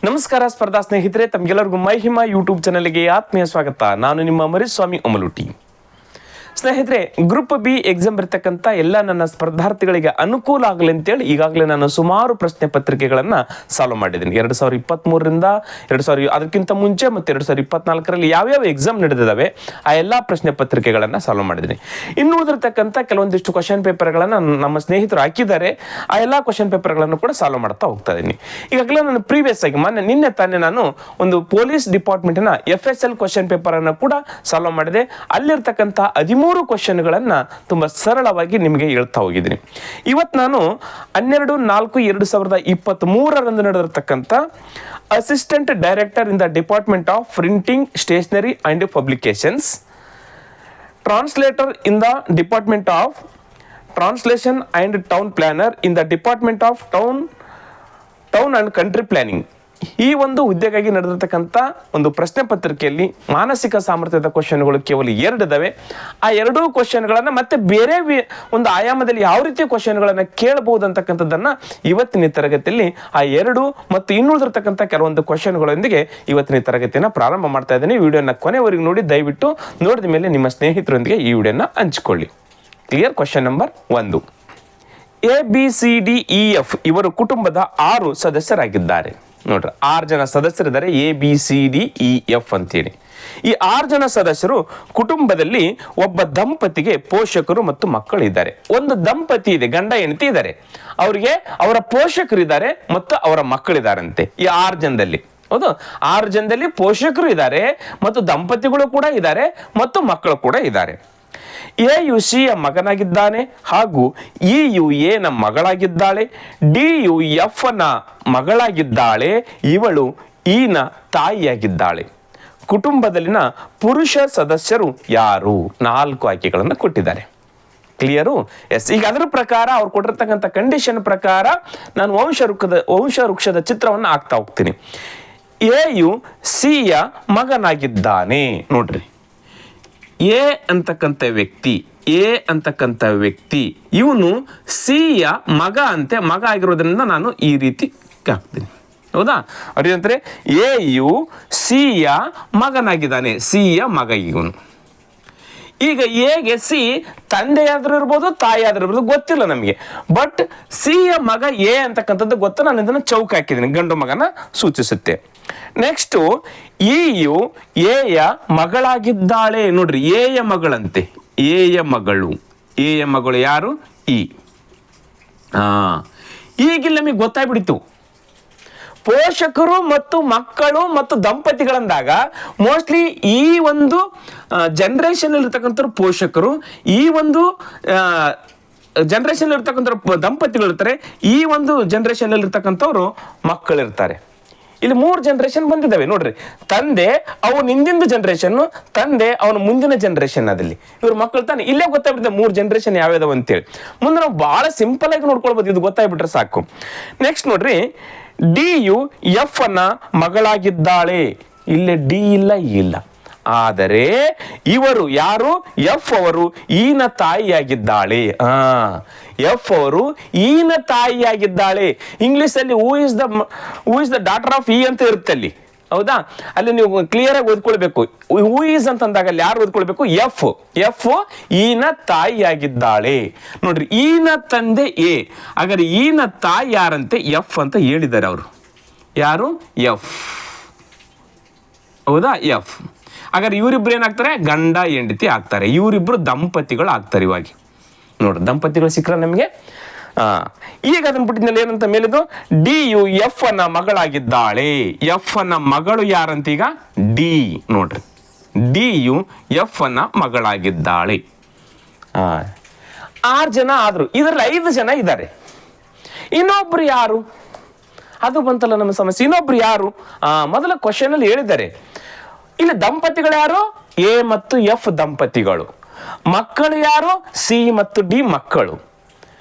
ನಮಸ್ಕಾರ ಸ್ಪರ್ಧಾ ಸ್ನೇಹಿತರೆ, ತಮಗೆಲ್ಲರಿಗೂ ಮಹಿಮಾ ಯೂಟ್ಯೂಬ್ ಚಾನಲ್ಗೆ ಆತ್ಮೀಯ ಸ್ವಾಗತ. ನಾನು ನಿಮ್ಮ ಮರಿಸ್ವಾಮಿ ಒಮಲುಟಿ. ಸ್ನೇಹಿತರೆ, ಗ್ರೂಪ್ ಬಿ ಎಕ್ಸಾಮ್ ಇರ್ತಕ್ಕಂಥ ಎಲ್ಲ ನನ್ನ ಸ್ಪರ್ಧಾರ್ಥಿಗಳಿಗೆ ಅನುಕೂಲ ಆಗಲಿ ಅಂತೇಳಿ ಈಗಾಗಲೇ ನಾನು ಸುಮಾರು ಪ್ರಶ್ನೆ ಪತ್ರಿಕೆಗಳನ್ನು ಸಾಲ್ವ್ ಮಾಡಿದ್ದೀನಿ. 2023ರಿಂದ ಅದಕ್ಕಿಂತ ಮುಂಚೆ ಮತ್ತು 2024ರಲ್ಲಿ ಯಾವ್ಯಾವ ಎಕ್ಸಾಮ್ ನಡೆದಿದ್ದಾವೆ ಆ ಎಲ್ಲ ಪ್ರಶ್ನೆ ಪತ್ರಿಕೆಗಳನ್ನು ಸಾಲ್ವ್ ಮಾಡಿದ್ದೀನಿ. ಇನ್ನು ಉಳಿದಿರ್ತಕ್ಕಂಥ ಕೆಲವೊಂದಿಷ್ಟು ಕ್ವಶನ್ ಪೇಪರ್ಗಳನ್ನು ನಮ್ಮ ಸ್ನೇಹಿತರು ಹಾಕಿದ್ದಾರೆ. ಆ ಎಲ್ಲ ಕ್ವಶನ್ ಪೇಪರ್ಗಳನ್ನು ಕೂಡ ಸಾಲ್ವ್ ಮಾಡ್ತಾ ಹೋಗ್ತಾ ಇದ್ದೀನಿ. ಈಗಾಗಲೇ ನಾನು ಪ್ರೀವಿಯಸ್ ಆಗಿ ನಿನ್ನೆ ತಾನೇ ನಾನು ಒಂದು ಪೊಲೀಸ್ ಡಿಪಾರ್ಟ್ಮೆಂಟ್ನ FSL ಕ್ವಶನ್ ಪೇಪರನ್ನು ಕೂಡ ಸಾಲ್ವ್ ಮಾಡಿದೆ. ಅಲ್ಲಿರ್ತಕ್ಕಂಥ 13 ಕ್ವಶನ್ಗಳನ್ನು ತುಂಬ ಸರಳವಾಗಿ ನಿಮಗೆ ಹೇಳ್ತಾ ಹೋಗಿದ್ದೀನಿ. ಇವತ್ತು ನಾನು 12/4/2023ರಂದು ನಡೆದಿರತಕ್ಕಂಥ assistant director in the department of printing, stationery and publications, translator in the department of translation and town planner in the department of town and country planning, ಈ ಒಂದು ಹುದ್ದೆಗಾಗಿ ನಡೆದಿರ್ತಕ್ಕಂಥ ಒಂದು ಪ್ರಶ್ನೆ ಪತ್ರಿಕೆಯಲ್ಲಿ ಮಾನಸಿಕ ಸಾಮರ್ಥ್ಯದ ಕ್ವಶನ್ಗಳು ಕೇವಲ 2 ಇದಾವೆ. ಆ 2 ಕ್ವಶನ್ಗಳನ್ನು ಮತ್ತೆ ಬೇರೆ ಒಂದು ಆಯಾಮದಲ್ಲಿ ಯಾವ ರೀತಿಯ ಕ್ವಶನ್ಗಳನ್ನು ಕೇಳಬಹುದು ಅಂತಕ್ಕಂಥದ್ದನ್ನು ಇವತ್ತಿನ ತರಗತಿಯಲ್ಲಿ ಆ 2 ಮತ್ತು ಇನ್ನುಳಿದಿರ್ತಕ್ಕಂಥ ಕೆಲವೊಂದು ಕ್ವಶನ್ಗಳೊಂದಿಗೆ ಇವತ್ತಿನ ತರಗತಿಯನ್ನು ಪ್ರಾರಂಭ ಮಾಡ್ತಾ ಇದ್ದೀನಿ. ವಿಡಿಯೋನ ಕೊನೆವರೆಗೂ ನೋಡಿ, ದಯವಿಟ್ಟು ನೋಡಿದ ಮೇಲೆ ನಿಮ್ಮ ಸ್ನೇಹಿತರೊಂದಿಗೆ ಈ ವಿಡಿಯೋನ ಹಂಚಿಕೊಳ್ಳಿ. ಕ್ಲಿಯರ್? ಕ್ವಶನ್ ನಂಬರ್ 1, ABCDEF ಇವರು ಕುಟುಂಬದ 6 ಸದಸ್ಯರಾಗಿದ್ದಾರೆ. ನೋಡ್ರಿ, 6 ಜನ ಸದಸ್ಯರಿದ್ದಾರೆ, ABCDEF ಅಂತೇಳಿ. ಈ 6 ಜನ ಸದಸ್ಯರು ಕುಟುಂಬದಲ್ಲಿ ಒಬ್ಬ ದಂಪತಿಗೆ ಪೋಷಕರು ಮತ್ತು ಮಕ್ಕಳಿದ್ದಾರೆ. ಒಂದು ದಂಪತಿ ಇದೆ, ಗಂಡ ಹೆಂಡತಿ ಇದ್ದಾರೆ, ಅವರಿಗೆ ಅವರ ಪೋಷಕರಿದ್ದಾರೆ ಮತ್ತು ಅವರ ಮಕ್ಕಳಿದ್ದಾರಂತೆ. ಈ 6 ಜನದಲ್ಲಿ, ಹೌದು, 6 ಜನದಲ್ಲಿ ಪೋಷಕರು ಇದ್ದಾರೆ ಮತ್ತು ದಂಪತಿಗಳು ಕೂಡ ಇದ್ದಾರೆ ಮತ್ತು ಮಕ್ಕಳು ಕೂಡ ಇದ್ದಾರೆ. AUC ಯ ಮಗನಾಗಿದ್ದಾನೆ ಹಾಗೂ EUA ನ ಮಗಳಾಗಿದ್ದಾಳೆ. DUF ನ ಮಗಳಾಗಿದ್ದಾಳೆ. ಇವಳು ನ ತಾಯಿಯಾಗಿದ್ದಾಳೆ. ಕುಟುಂಬದಲ್ಲಿನ ಪುರುಷ ಸದಸ್ಯರು ಯಾರು? 4 ಆಯ್ಕೆಗಳನ್ನು ಕೊಟ್ಟಿದ್ದಾರೆ. ಕ್ಲಿಯರು? ಎಸ್. ಈಗ ಅದರ ಪ್ರಕಾರ ಅವ್ರು ಕೊಟ್ಟಿರ್ತಕ್ಕಂಥ ಕಂಡೀಷನ್ ಪ್ರಕಾರ ನಾನು ವಂಶವೃಕ್ಷದ ಚಿತ್ರವನ್ನು ಹಾಕ್ತಾ ಹೋಗ್ತೀನಿ. AUC ಯ ಮಗನಾಗಿದ್ದಾನೆ. ನೋಡ್ರಿ, ಎ ಅಂತಕ್ಕಂಥ ವ್ಯಕ್ತಿ ಇವನು C ಯ ಮಗ ಆಗಿರೋದ್ರಿಂದ ನಾನು ಈ ರೀತಿ ಹಾಕ್ತೀನಿ. ಹೌದಾ? ಅವ್ರೇನಂತಾರೆ, AUC ಯ ಮಗನಾಗಿದ್ದಾನೆ, C ಯ ಮಗ ಇವನು. ಈಗ ಎಗೆ C ತಂದೆಯಾದ್ರೂ ಇರ್ಬೋದು, ತಾಯಿಯಾದ್ರೂ ಇರ್ಬೋದು, ಗೊತ್ತಿಲ್ಲ ನಮಗೆ. ಬಟ್ C ಯ ಮಗ ಎ ಅಂತಕ್ಕಂಥದ್ದು ಗೊತ್ತು. ನಾನು ಇದನ್ನು ಚೌಕ ಹಾಕಿದ್ದೀನಿ, ಗಂಡು ಮಗನ ಸೂಚಿಸುತ್ತೆ. ನೆಕ್ಸ್ಟು EU A ಯ ಮಗಳಾಗಿದ್ದಾಳೆ. ನೋಡ್ರಿ, ಎ ಯ ಮಗಳಂತೆ, ಎ ಯ ಮಗಳು ಯಾರು? ಈಗಿಲ್ಲ ನಮಗೆ ಗೊತ್ತಾಗ್ಬಿಡಿತು. ಪೋಷಕರು ಮತ್ತು ಮಕ್ಕಳು ಮತ್ತು ದಂಪತಿಗಳಂದಾಗ ಮೋಸ್ಟ್ಲಿ ಈ ಒಂದು ಜನರೇಷನ್ ಇರ್ತಕ್ಕಂಥ ಪೋಷಕರು, ಈ ಒಂದು ಜನರೇಷನ್ ಇರ್ತಕ್ಕಂಥ ದಂಪತಿಗಳು ಇರ್ತಾರೆ, ಈ ಒಂದು ಜನರೇಷನ್ ಇರ್ತಕ್ಕಂಥವ್ರು ಮಕ್ಕಳಿರ್ತಾರೆ. ಇಲ್ಲಿ 3 ಜನರೇಷನ್ ಬಂದಿದ್ದಾವೆ. ನೋಡ್ರಿ, ತಂದೆ ಅವನ ಹಿಂದಿನ ಜನರೇಷನ್, ತಂದೆ ಅವನ ಮುಂದಿನ ಜನರೇಷನ್. ಅದಲ್ಲಿ ಇವ್ರ ಮಕ್ಕಳು ತಾನೆ. ಇಲ್ಲೇ ಗೊತ್ತಾಗ್ಬಿಡುತ್ತೆ 3 ಜನರೇಷನ್ ಯಾವ್ಯಾವ ಅಂತೇಳಿ. ಮುಂದೆ ನಾವು ಬಹಳ ಸಿಂಪಲ್ ಆಗಿ ನೋಡ್ಕೊಳ್ಬೋದು, ಇದು ಗೊತ್ತಾಗ್ಬಿಟ್ರೆ ಸಾಕು. ನೆಕ್ಸ್ಟ್ ನೋಡ್ರಿ, DUF ನ ಮಗಳಾಗಿದ್ದಾಳೆ. ಇಲ್ಲೇ ಡಿ ಇಲ್ಲ. ಆದರೆ ಇವರು ಯಾರು? F ಅವರು ನ ತಾಯಿಯಾಗಿದ್ದಾಳೆ. F ಅವರು ನ ತಾಯಿಯಾಗಿದ್ದಾಳೆ. ಇಂಗ್ಲಿಷ್ ಅಲ್ಲಿ who is the daughter of ಅಂತ ಇರುತ್ತೆ ಅಲ್ಲಿ. ಹೌದಾ? ಅಲ್ಲಿ ನೀವು ಕ್ಲಿಯರ್ ಆಗಿ ಓದ್ಕೊಳ್ಬೇಕು. ಹೂ ಈಸ್ ಅಂತಂದಾಗ ಅಲ್ಲಿ ಯಾರು ಓದ್ಕೊಳ್ಬೇಕು? F ನ ತಾಯಿಯಾಗಿದ್ದಾಳೆ. ನೋಡ್ರಿ, ನ ತಂದೆ ಎ, ಹಾಗಾದ್ರೆ ನ ತಾಯಿ ಯಾರಂತೆ? F ಅಂತ ಹೇಳಿದ್ದಾರೆ ಅವರು. ಯಾರು? F. ಹೌದಾ? F. ಹಾಗಾದ್ರೆ ಇವರಿಬ್ರು ಏನಾಗ್ತಾರೆ? ಗಂಡ ಹೆಂಡತಿ ಆಗ್ತಾರೆ. ಇವರಿಬ್ರು ದಂಪತಿಗಳು ಆಗ್ತಾರೆ. ಇವಾಗ ನೋಡ್ರಿ, ದಂಪತಿಗಳು ಸಿಕ್ಕರ ನಮಗೆ. ಈಗ ಅದನ್ನ ಬಿಟ್ಟಿದ್ಮೇಲೆ ಏನಂತ ಮೇಲಿದು? DUF ನ ಮಗಳಾಗಿದ್ದಾಳೆ. F ನ ಮಗಳು ಯಾರಂತ? ಈಗ D. ನೋಡ್ರಿ, DUF ನ ಮಗಳಾಗಿದ್ದಾಳೆ. 6 ಜನ ಆದ್ರು, ಇದರಲ್ಲಿ 5 ಜನ ಇದ್ದಾರೆ. ಇನ್ನೊಬ್ರು ಯಾರು? ಅದು ಬಂತಲ್ಲ ನಮ್ಮ ಸಮಸ್ಯೆ. ಇನ್ನೊಬ್ರು ಯಾರು? ಮೊದಲ ಕ್ವಶನ್ ಅಲ್ಲಿ ಹೇಳಿದ್ದಾರೆ. ಇಲ್ಲಿ ದಂಪತಿಗಳು ಯಾರು? A ಮತ್ತು F ದಂಪತಿಗಳು. ಮಕ್ಕಳು ಯಾರು? C ಮತ್ತು D ಮಕ್ಕಳು.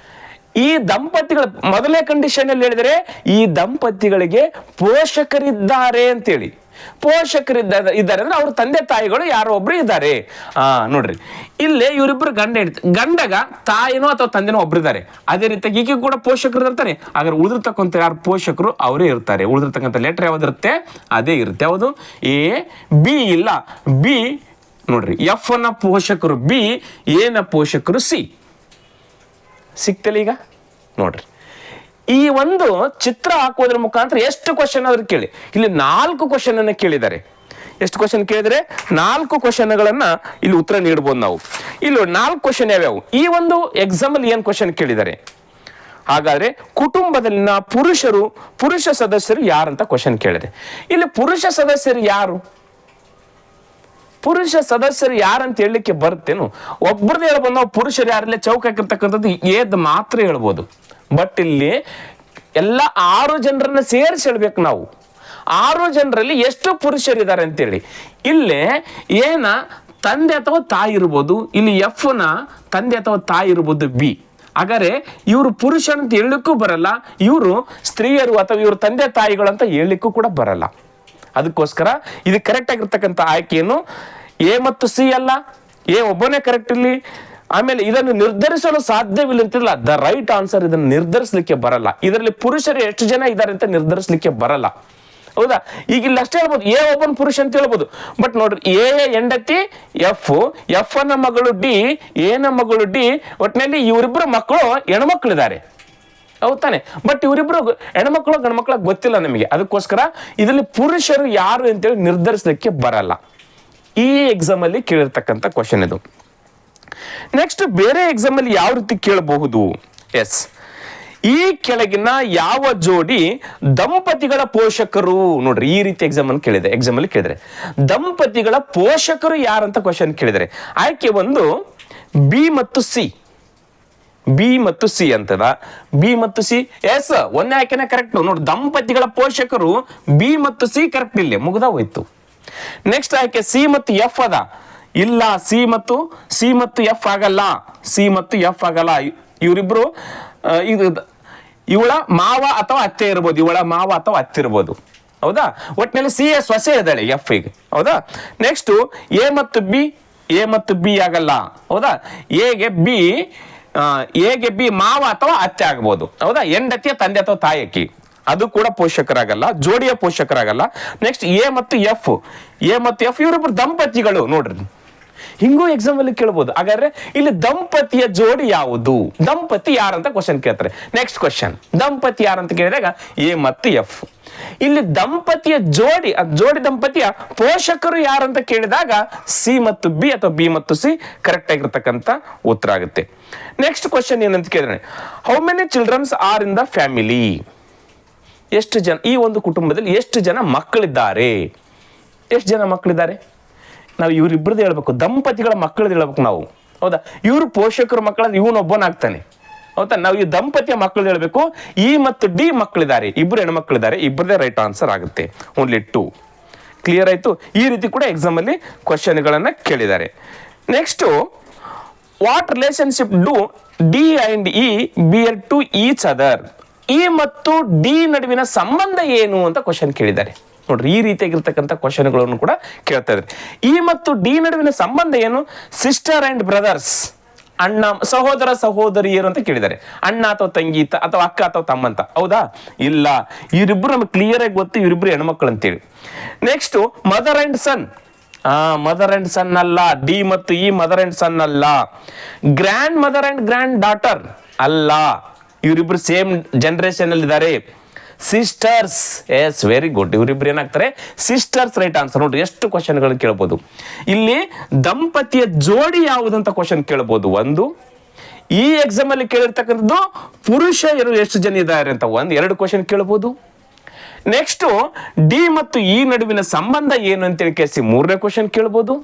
ಈ ದಂಪತಿಗಳ ಮೊದಲೇ ಕಂಡೀಷನ್ ಅಲ್ಲಿ ಹೇಳಿದರೆ ಈ ದಂಪತಿಗಳಿಗೆ ಪೋಷಕರಿದ್ದಾರೆ ಅಂತೇಳಿ. ಪೋಷಕರು ಇದ್ದಾರೆ ಅಂದ್ರೆ ಅವ್ರ ತಂದೆ ತಾಯಿಗಳು ಯಾರೋ ಒಬ್ರು ಇದ್ದಾರೆ. ನೋಡ್ರಿ ಇಲ್ಲೇ ಇವರಿಬ್ರು ಗಂಡಗ ತಾಯಿನೋ ಅಥವಾ ತಂದೆನೋ ಒಬ್ರು ಇದ್ದಾರೆ. ಅದೇ ರೀತಿ ಈಕೆ ಕೂಡ ಪೋಷಕರು ಇರ್ತಾರೆ. ಹಾಗಾದ್ರೆ ಉಳಿದಿರ್ತಕ್ಕಂಥ ಯಾರು ಪೋಷಕರು ಅವರೇ ಇರ್ತಾರೆ. ಉಳಿದಿರ್ತಕ್ಕಂಥ ಲೆಟರ್ ಯಾವ್ದಿರುತ್ತೆ ಅದೇ ಇರುತ್ತೆ. ಯಾವುದು? ಎ, ಬಿ ಇಲ್ಲ, ಬಿ ನೋಡ್ರಿ ಎಫ್ ನ ಪೋಷಕರು ಬಿ, ಎ ನ ಪೋಷಕರು ಸಿ. ಸಿಕ್ತಲ್ಲ ಈಗ ನೋಡ್ರಿ. ಈ ಒಂದು ಚಿತ್ರ ಹಾಕೋದ್ರ ಮುಖಾಂತರ ಎಷ್ಟು ಕ್ವಶನ್ ಆದ್ರೂ ಕೇಳಿ. ಇಲ್ಲಿ 4 ಕ್ವಶನ್ ಅನ್ನ ಕೇಳಿದ್ದಾರೆ. ಎಷ್ಟು ಕ್ವಶನ್ ಕೇಳಿದ್ರೆ 4 ಕ್ವಶನ್ಗಳನ್ನ ಇಲ್ಲಿ ಉತ್ತರ ನೀಡಬಹುದು ನಾವು. ಇಲ್ಲಿ 4 ಕ್ವಶನ್ ಯಾವ್ಯಾವು? ಈ ಒಂದು ಎಕ್ಸಾಮ್ ಅಲ್ಲಿ ಏನ್ ಕ್ವಶನ್ ಕೇಳಿದ್ದಾರೆ? ಹಾಗಾದ್ರೆ ಕುಟುಂಬದಲ್ಲಿನ ಪುರುಷ ಸದಸ್ಯರು ಯಾರಂತ ಕ್ವಶನ್ ಕೇಳಿದೆ. ಇಲ್ಲಿ ಪುರುಷ ಸದಸ್ಯರು ಯಾರು? ಪುರುಷ ಸದಸ್ಯರು ಯಾರಂತ ಹೇಳಲಿಕ್ಕೆ ಬರುತ್ತೇನು? ಒಬ್ಬರದೇ ಹೇಳ್ಬೋದು ನಾವು. ಪುರುಷರು ಯಾರಲ್ಲೇ ಚೌಕ ಹಾಕಿರ್ತಕ್ಕಂಥದ್ದು ಏದ್ ಮಾತ್ರ ಹೇಳ್ಬೋದು. ಬಟ್ ಇಲ್ಲಿ ಎಲ್ಲ 6 ಜನರನ್ನ ಸೇರಿಸಿ ಹೇಳ್ಬೇಕು ನಾವು. 6 ಜನರಲ್ಲಿ ಎಷ್ಟು ಪುರುಷರಿದ್ದಾರೆ ಅಂತೇಳಿ. ಇಲ್ಲೇ ಏನ ತಂದೆ ಅಥವಾ ತಾಯಿ ಇರ್ಬೋದು, ಇಲ್ಲಿ ಎಫ್ ನ ತಂದೆ ಅಥವಾ ತಾಯಿ ಇರ್ಬೋದು ಬಿ. ಹಾಗಾದ್ರೆ ಇವರು ಪುರುಷರು ಅಂತ ಹೇಳಲಿಕ್ಕೂ ಬರಲ್ಲ, ಇವರು ಸ್ತ್ರೀಯರು ಅಥವಾ ಇವರು ತಂದೆ ತಾಯಿಗಳು ಅಂತ ಹೇಳಲಿಕ್ಕೂ ಕೂಡ ಬರಲ್ಲ. ಅದಕ್ಕೋಸ್ಕರ ಇದು ಕರೆಕ್ಟ್ ಆಗಿರ್ತಕ್ಕಂಥ ಆಯ್ಕೆಯನ್ನು ಎ ಮತ್ತು ಸಿ ಅಲ್ಲ, ಎ ಒಬ್ಬನೇ ಕರೆಕ್ಟ್ ಇಲ್ಲಿ. ಆಮೇಲೆ ಇದನ್ನು ನಿರ್ಧರಿಸಲು ಸಾಧ್ಯವಿಲ್ಲ ಅಂತಿಲ್ಲ. ದ ರೈಟ್ ಆನ್ಸರ್ ಇದನ್ನು ನಿರ್ಧರಿಸಲಿಕ್ಕೆ ಬರಲ್ಲ. ಇದರಲ್ಲಿ ಪುರುಷರು ಎಷ್ಟು ಜನ ಇದ್ದಾರೆ ಅಂತ ನಿರ್ಧರಿಸಲಿಕ್ಕೆ ಬರಲ್ಲ. ಹೌದಾ? ಈಗ ಇಲ್ಲಿ ಅಷ್ಟೇ ಹೇಳ್ಬೋದು, ಎ ಒಬ್ಬನ ಪುರುಷ ಅಂತ ಹೇಳ್ಬೋದು. ಬಟ್ ನೋಡ್ರಿ, ಎ ಹೆಂಡತಿ ಎಫ್ ನ ಮಗಳು ಡಿ, ಎ ನ ಮಗಳು ಡಿ. ಒಟ್ಟಿನಲ್ಲಿ ಇವರಿಬ್ರು ಮಕ್ಕಳು ಹೆಣ್ಮಕ್ಳಿದ್ದಾರೆ. ಹೌದ್ ತಾನೆ? ಬಟ್ ಇವರಿಬ್ರು ಹೆಣ್ಮಕ್ಳು ಗಂಡ್ಮಕ್ಳ ಗೊತ್ತಿಲ್ಲ ನಮಗೆ. ಅದಕ್ಕೋಸ್ಕರ ಇದರಲ್ಲಿ ಪುರುಷರು ಯಾರು ಅಂತೇಳಿ ನಿರ್ಧರಿಸಲಿಕ್ಕೆ ಬರಲ್ಲ. ಈ ಎಕ್ಸಾಮ್ ಅಲ್ಲಿ ಕೇಳಿರ್ತಕ್ಕಂಥ ಕ್ವಶನ್ ಇದು. ನೆಕ್ಸ್ಟ್ ಬೇರೆ ಎಕ್ಸಾಮ್ ಅಲ್ಲಿ ಯಾವ ರೀತಿ ಕೇಳಬಹುದು? ಎಸ್, ಈ ಕೆಳಗಿನ ಯಾವ ಜೋಡಿ ದಂಪತಿಗಳ ಪೋಷಕರು? ನೋಡ್ರಿ, ಈ ರೀತಿ ಎಕ್ಸಾಮ್ ಅಲ್ಲಿ ಕೇಳಿದ್ರೆ ದಂಪತಿಗಳ ಪೋಷಕರು ಯಾರಂತ ಕ್ವಶನ್ ಕೇಳಿದರೆ ಆಯ್ಕೆ 1 ಬಿ ಮತ್ತು ಸಿ. ಬಿ ಮತ್ತು ಸಿ ಅಂತದ. ಬಿ ಮತ್ತು ಸಿ, ಎಸ್ ಒಂದೇ ಆಯ್ಕೆನೆ ಕರೆಕ್ಟ್. ನೋಡಿ, ದಂಪತಿಗಳ ಪೋಷಕರು ಬಿ ಮತ್ತು ಸಿ ಕರೆಕ್ಟ್. ಇಲ್ಲಿ ಮುಗ್ದ ಹೋಯ್ತು. ನೆಕ್ಸ್ಟ್ ಆಯ್ಕೆ ಸಿ ಮತ್ತು ಎಫ್ ಅದ. ಇಲ್ಲ, ಸಿ ಮತ್ತು ಎಫ್ ಆಗಲ್ಲ. ಸಿ ಮತ್ತು ಎಫ್ ಆಗಲ್ಲ. ಇವರಿಬ್ರು ಇವಳ ಮಾವ ಅಥವಾ ಅತ್ತೆ ಇರ್ಬೋದು. ಇವಳ ಮಾವ ಅಥವಾ ಅತ್ತೆ ಇರ್ಬೋದು. ಹೌದಾ? ಒಟ್ಟಿನಲ್ಲಿ ಸಿ ಎ ಸೊಸೆ ಇದ್ದಾಳೆ ಎಫ್ ಗೆ. ಹೌದಾ? ನೆಕ್ಸ್ಟ್ ಎ ಮತ್ತು ಬಿ ಆಗಲ್ಲ. ಹೌದಾ? ಎಗೆ ಬಿ ಮಾವ ಅಥವಾ ಅತ್ತೆ ಆಗ್ಬೋದು. ಹೌದಾ? ಹೆಂಡತಿಯ ತಂದೆ ಅಥವಾ ತಾಯಿ, ಅದು ಕೂಡ ಪೋಷಕರಾಗಲ್ಲ, ಜೋಡಿಯ ಪೋಷಕರಾಗಲ್ಲ. ನೆಕ್ಸ್ಟ್ ಎ ಮತ್ತು ಎಫ್ ಇವರಿಬ್ರು ದಂಪತಿಗಳು. ನೋಡ್ರಿ, ಹಿಂಗೂ ಎಕ್ಸಾಮ್ ಅಲ್ಲಿ ಕೇಳಬಹುದು. ಹಾಗಾದ್ರೆ ಇಲ್ಲಿ ದಂಪತಿಯ ಜೋಡಿ ಯಾವುದು? ದಂಪತಿ ಯಾರಂತ ಕ್ವಶನ್ ಕೇಳ್ತಾರೆ. ನೆಕ್ಸ್ಟ್ ಕ್ವಶನ್, ದಂಪತಿ ಯಾರಂತ ಕೇಳಿದಾಗ ಎ ಮತ್ತು ಎಫ್. ಇಲ್ಲಿ ದಂಪತಿಯ ಜೋಡಿ ದಂಪತಿಯ ಪೋಷಕರು ಯಾರಂತ ಕೇಳಿದಾಗ ಸಿ ಮತ್ತು ಬಿ ಅಥವಾ ಬಿ ಮತ್ತು ಸಿ ಕರೆಕ್ಟ್ ಆಗಿರ್ತಕ್ಕಂಥ ಉತ್ತರ ಆಗುತ್ತೆ. ನೆಕ್ಸ್ಟ್ ಕ್ವಶನ್ ಏನಂತ ಕೇಳಿದ್ರೆ, how many childrens are in the family? ಎಷ್ಟು ಜನ, ಈ ಒಂದು ಕುಟುಂಬದಲ್ಲಿ ಎಷ್ಟು ಜನ ಮಕ್ಕಳಿದ್ದಾರೆ? ಎಷ್ಟು ಜನ ಮಕ್ಕಳಿದ್ದಾರೆ? ನಾವು ಇವರಿಬ್ಬರದ್ದು ಹೇಳ್ಬೇಕು, ದಂಪತಿಗಳ ಮಕ್ಕಳದ್ದು ಹೇಳ್ಬೇಕು ನಾವು. ಹೌದಾ? ಇವರು ಪೋಷಕರ ಮಕ್ಕಳಾದ್ರೆ ಇವನೊಬ್ಬನಾಗ್ತಾನೆ. ಹೌದಾ? ನಾವು ಈ ದಂಪತಿಯ ಮಕ್ಕಳು ಹೇಳ್ಬೇಕು. ಇ ಮತ್ತು ಡಿ ಮಕ್ಕಳಿದ್ದಾರೆ, ಇಬ್ಬರು ಹೆಣ್ಮಕ್ಳಿದ್ದಾರೆ. ಇಬ್ಬರದೇ ರೈಟ್ ಆನ್ಸರ್ ಆಗುತ್ತೆ. ಓನ್ಲಿ 2. ಕ್ಲಿಯರ್ ಆಯ್ತು? ಈ ರೀತಿ ಕೂಡ ಎಕ್ಸಾಮ್ ಅಲ್ಲಿ ಕ್ವಶನ್ಗಳನ್ನ ಕೇಳಿದ್ದಾರೆ. Next, what relationship do D and E bear to each other? E ಮತ್ತು ಡಿ ನಡುವಿನ ಸಂಬಂಧ ಏನು ಅಂತ ಕ್ವಶನ್ ಕೇಳಿದ್ದಾರೆ. ನೋಡ್ರಿ, ಈ ರೀತಿಯಾಗಿರ್ತಕ್ಕಂಥ ಕ್ವಶನ್ಗಳನ್ನು ಕೂಡ ಕೇಳ್ತಾ ಇದ್ದಾರೆ. ಇ ಮತ್ತು ಡಿ ನಡುವಿನ ಸಂಬಂಧ ಏನು? ಸಿಸ್ಟರ್ ಅಂಡ್ ಬ್ರದರ್ಸ್, ಅಣ್ಣ ಸಹೋದರ ಸಹೋದರಿಯರು ಅಂತ ಕೇಳಿದ್ದಾರೆ. ಅಣ್ಣ ಅಥವಾ ತಂಗಿ ಅಥವಾ ಅಕ್ಕ ಅಥವಾ ತಮ್ಮ ಅಂತ. ಹೌದಾ? ಇಲ್ಲ, ಇವರಿಬ್ರು ನಮ್ಗೆ ಕ್ಲಿಯರ್ ಆಗಿ ಗೊತ್ತು, ಇವರಿಬ್ರು ಹೆಣ್ಮಕ್ಳು ಅಂತೇಳಿ. Next, mother and son. Mother and son ಅಲ್ಲ. ಡಿ ಮತ್ತು ಇ ಮದರ್ ಅಂಡ್ ಸನ್ ಅಲ್ಲ. Grandmother and granddaughter ಅಲ್ಲ. ಇವರಿಬ್ರು ಸೇಮ್ ಜನರೇಷನ್ ಅಲ್ಲಿ ಇದ್ದಾರೆ. ಸಿಸ್ಟರ್ಸ್. Yes, very good. ಇವರಿಬ್ರು ಏನಾಗ್ತಾರೆ? ಸಿಸ್ಟರ್ಸ್. Right answer. ನೋಡ್ರಿ, ಎಷ್ಟು ಕ್ವಶನ್ಗಳು ಕೇಳಬಹುದು ಇಲ್ಲಿ. ದಂಪತಿಯ ಜೋಡಿ ಯಾವುದಂತ ಕ್ವಶನ್ ಕೇಳಬಹುದು. 1, ಈ ಎಕ್ಸಾಮ್ ಅಲ್ಲಿ ಕೇಳಿರ್ತಕ್ಕಂಥದ್ದು ಪುರುಷರು ಎಷ್ಟು ಜನ ಇದ್ದಾರೆ ಅಂತ 2 ಕ್ವಶನ್ ಕೇಳಬಹುದು. ನೆಕ್ಸ್ಟ್, ಡಿ ಮತ್ತು ಇ ನಡುವಿನ ಸಂಬಂಧ ಏನು ಅಂತೇಳಿ ಕೇಳಿಸಿ 3ನೇ ಕ್ವಶನ್ ಕೇಳಬಹುದು.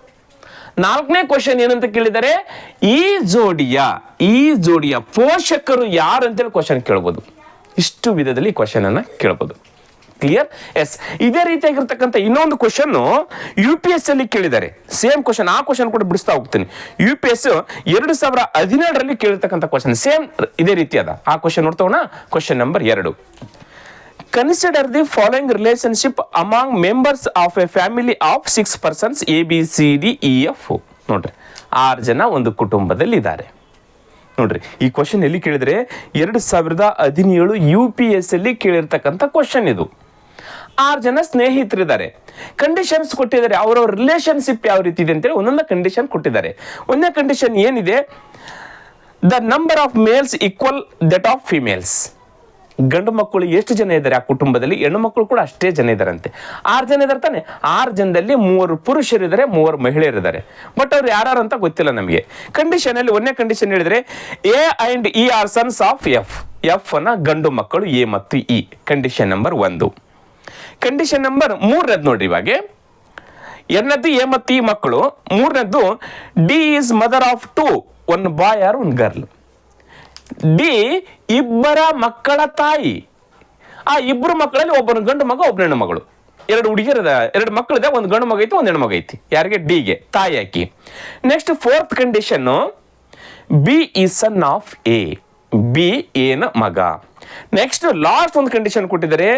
4ನೇ ಕ್ವಶನ್ ಏನಂತ ಕೇಳಿದರೆ, ಈ ಜೋಡಿಯ ಪೋಷಕರು ಯಾರು ಅಂತೇಳಿ ಕ್ವಶನ್ ಕೇಳಬಹುದು. ಇಷ್ಟು ವಿಧದಲ್ಲಿ ಕ್ವಶನ್ ಅನ್ನ ಕೇಳಬಹುದು. ಕ್ಲಿಯರ್? ಎಸ್. ಇದೇ ರೀತಿಯಾಗಿರ್ತಕ್ಕಂಥ ಇನ್ನೊಂದು ಕ್ವಶನ್ UPSC ಅಲ್ಲಿ ಕೇಳಿದ್ದಾರೆ. Same question. ಆ ಕ್ವಶನ್ ಕೂಡ ಬಿಡಿಸ್ತಾ ಹೋಗ್ತೀನಿ. UPSC 2017ರಲ್ಲಿ ಕೇಳಿರ್ತಕ್ಕಂಥ ಕ್ವಶನ್ ಸೇಮ್ ಇದೇ ರೀತಿ ಅದ. ಆ ಕ್ವಶನ್ ನೋಡ್ತೋಣ. Question number 2. Consider the following relationship among members of a family of 6 persons ABCDEF. ನೋಡ್ರಿ 6 ಜನ ಒಂದು ಕುಟುಂಬದಲ್ಲಿ ಇದ್ದಾರೆ. ನೋಡ್ರಿ ಈ ಕ್ವಶನ್ ಎಲ್ಲಿ ಕೇಳಿದ್ರೆ 2017 UPS ಅಲ್ಲಿ ಕೇಳಿರ್ತಕ್ಕಂಥ ಕ್ವಶನ್ ಇದು. 6 ಜನ ಸ್ನೇಹಿತರಿದ್ದಾರೆ. ಕಂಡೀಷನ್ಸ್ ಕೊಟ್ಟಿದ್ದಾರೆ, ಅವರವ್ರ ರಿಲೇಶನ್ಶಿಪ್ ಯಾವ ರೀತಿ ಇದೆ ಅಂತೇಳಿ ಒಂದೊಂದು ಕಂಡೀಷನ್ ಕೊಟ್ಟಿದ್ದಾರೆ. ಒಂದನೇ ಕಂಡೀಷನ್ ಏನಿದೆ, the number of males equal that of females. ಗಂಡು ಮಕ್ಕಳು ಎಷ್ಟು ಜನ ಇದ್ದಾರೆ ಆ ಕುಟುಂಬದಲ್ಲಿ, ಹೆಣ್ಣು ಮಕ್ಕಳು ಕೂಡ ಅಷ್ಟೇ ಜನ ಇದ್ದಾರಂತೆ. 6 ಜನ ಇದ್ದಾರೆ ತಾನೆ, 6 ಜನದಲ್ಲಿ 3 ಪುರುಷರಿದ್ದಾರೆ, 3 ಮಹಿಳೆಯರಿದ್ದಾರೆ. ಬಟ್ ಅವ್ರು ಯಾರು ಅಂತ ಗೊತ್ತಿಲ್ಲ ನಮಗೆ. ಕಂಡೀಷನ್ ಅಲ್ಲಿ ಒಂದನೇ ಕಂಡೀಷನ್ ಹೇಳಿದ್ರೆ A and E are sons of F ಅನ್ನ ಗಂಡು ಮಕ್ಕಳು A ಮತ್ತು E. Condition number 1. Condition number 3 ನೋಡ್ರಿ. ಇವಾಗ 2ನೇದ್ದು A ಮತ್ತು E ಮಕ್ಕಳು, 3ನೇದ್ದು D is mother of 2, 1 boy are 1 girl. D ಇಬ್ಬರ ಮಕ್ಕಳ ತಾಯಿ. ಆ ಇಬ್ಬರು ಮಕ್ಕಳಲ್ಲಿ ಒಬ್ಬನ ಗಂಡು ಮಗ, ಒಬ್ಬನ ಹೆಣ್ಣು ಮಗಳು. 2 ಹುಡುಗಿಯರ 2 ಮಕ್ಕಳಿದೆ, 1 ಗಂಡು ಮಗ ಐತಿ, 1 ಹೆಣ್ಣು ಮಗ ಐತಿ. ಯಾರಿಗೆ? ಡಿಗೆ, ತಾಯಿ ಹಾಕಿ. ನೆಕ್ಸ್ಟ್ 4th ಕಂಡೀಷನ್, ಬಿ ಈ ಸನ್ ಆಫ್ ಎ. ಬಿ ಏನ ಮಗ. ನೆಕ್ಸ್ಟ್ ಲಾಸ್ಟ್ ಒಂದು ಕಂಡೀಷನ್ ಕೊಟ್ಟಿದ್ದಾರೆ,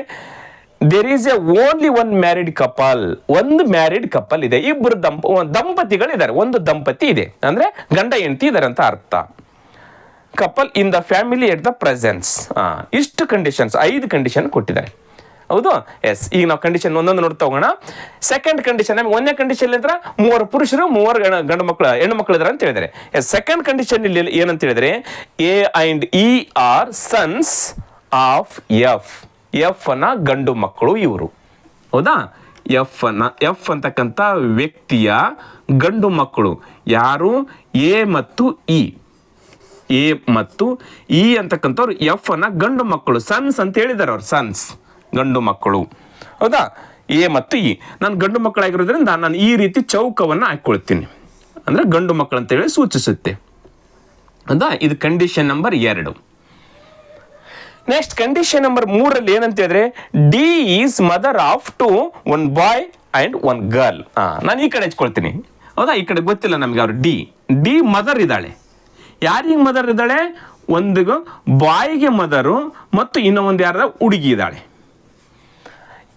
there is a only 1 married couple. ಒಂದು ಮ್ಯಾರಿಡ್ ಕಪಲ್ ಇದೆ, ಇಬ್ಬರು ದಂಪತಿಗಳು ಇದ್ದಾರೆ, ಒಂದು ದಂಪತಿ ಇದೆ ಅಂದ್ರೆ ಗಂಡ ಹೆಂಡತಿ ಇದ್ದಾರೆ ಅಂತ ಅರ್ಥ. Couple in the family at the presence. ಇಷ್ಟು ಕಂಡೀಷನ್ಸ್, 5 ಕಂಡೀಷನ್ ಕೊಟ್ಟಿದ್ದಾರೆ. ಹೌದು, ಎಸ್. ಈಗ ನಾವು ಕಂಡೀಷನ್ ಒಂದೊಂದು ನೋಡ್ತಾ ಹೋಗೋಣ. ಸೆಕೆಂಡ್ ಕಂಡೀಷನ್, ನಮಗೆ ಒಂದನೇ ಕಂಡೀಷನ್ ಇದ್ರೆ 3 ಪುರುಷರು 3 ಗಂಡು ಮಕ್ಕಳು, ಹೆಣ್ಣು ಮಕ್ಕಳು ಇದಾರೆ ಅಂತ ಹೇಳಿದರೆ. ಎಸ್, ಸೆಕೆಂಡ್ ಕಂಡೀಷನ್ ಇಲ್ಲಿ ಏನಂತ ಹೇಳಿದ್ರೆ, A and E are sons of F ಅನ್ನ ಗಂಡು ಮಕ್ಕಳು ಇವರು. ಹೌದಾ, ಎಫ್ ಅಂತಕ್ಕಂಥ ವ್ಯಕ್ತಿಯ ಗಂಡು ಮಕ್ಕಳು ಯಾರು? A ಮತ್ತು E. ಎ ಮತ್ತು ಇ ಅಂತಕ್ಕಂಥವ್ರು ಎಫ್ ಅನ್ನ ಗಂಡು ಮಕ್ಕಳು, ಸನ್ಸ್ ಅಂತ ಹೇಳಿದ್ದಾರೆ ಅವ್ರು, ಸನ್ಸ್ ಗಂಡು ಮಕ್ಕಳು. ಹೌದಾ, ಎ ಮತ್ತು ಇ. ನಾನು ಗಂಡು ಮಕ್ಕಳಾಗಿರೋದ್ರಿಂದ ನಾನು ಈ ರೀತಿ ಚೌಕವನ್ನು ಹಾಕೊಳ್ತೀನಿ, ಅಂದ್ರೆ ಗಂಡು ಮಕ್ಕಳು ಅಂತ ಹೇಳಿ ಸೂಚಿಸುತ್ತೆ. ಹೌದಾ, ಇದು condition number 2. Next condition number 3 ಏನಂತ ಹೇಳಿದ್ರೆ, D is mother of 2, 1 boy and 1 girl. ನಾನು ಈ ಕಡೆ ಹಚ್ಕೊಳ್ತೀನಿ. ಹೌದಾ, ಈ ಕಡೆ ಗೊತ್ತಿಲ್ಲ ನಮ್ಗೆ. ಅವ್ರು ಡಿ ಮದರ್ ಇದ್ದಾಳೆ. ಯಾರಿಗೆ ಮದರ್ ಇದ್ದಾಳೆ? ಒಂದು ಬಾಯಿಗೆ ಮದರು ಮತ್ತು ಇನ್ನೊಂದು ಯಾರ ಹುಡುಗಿ ಇದ್ದಾಳೆ.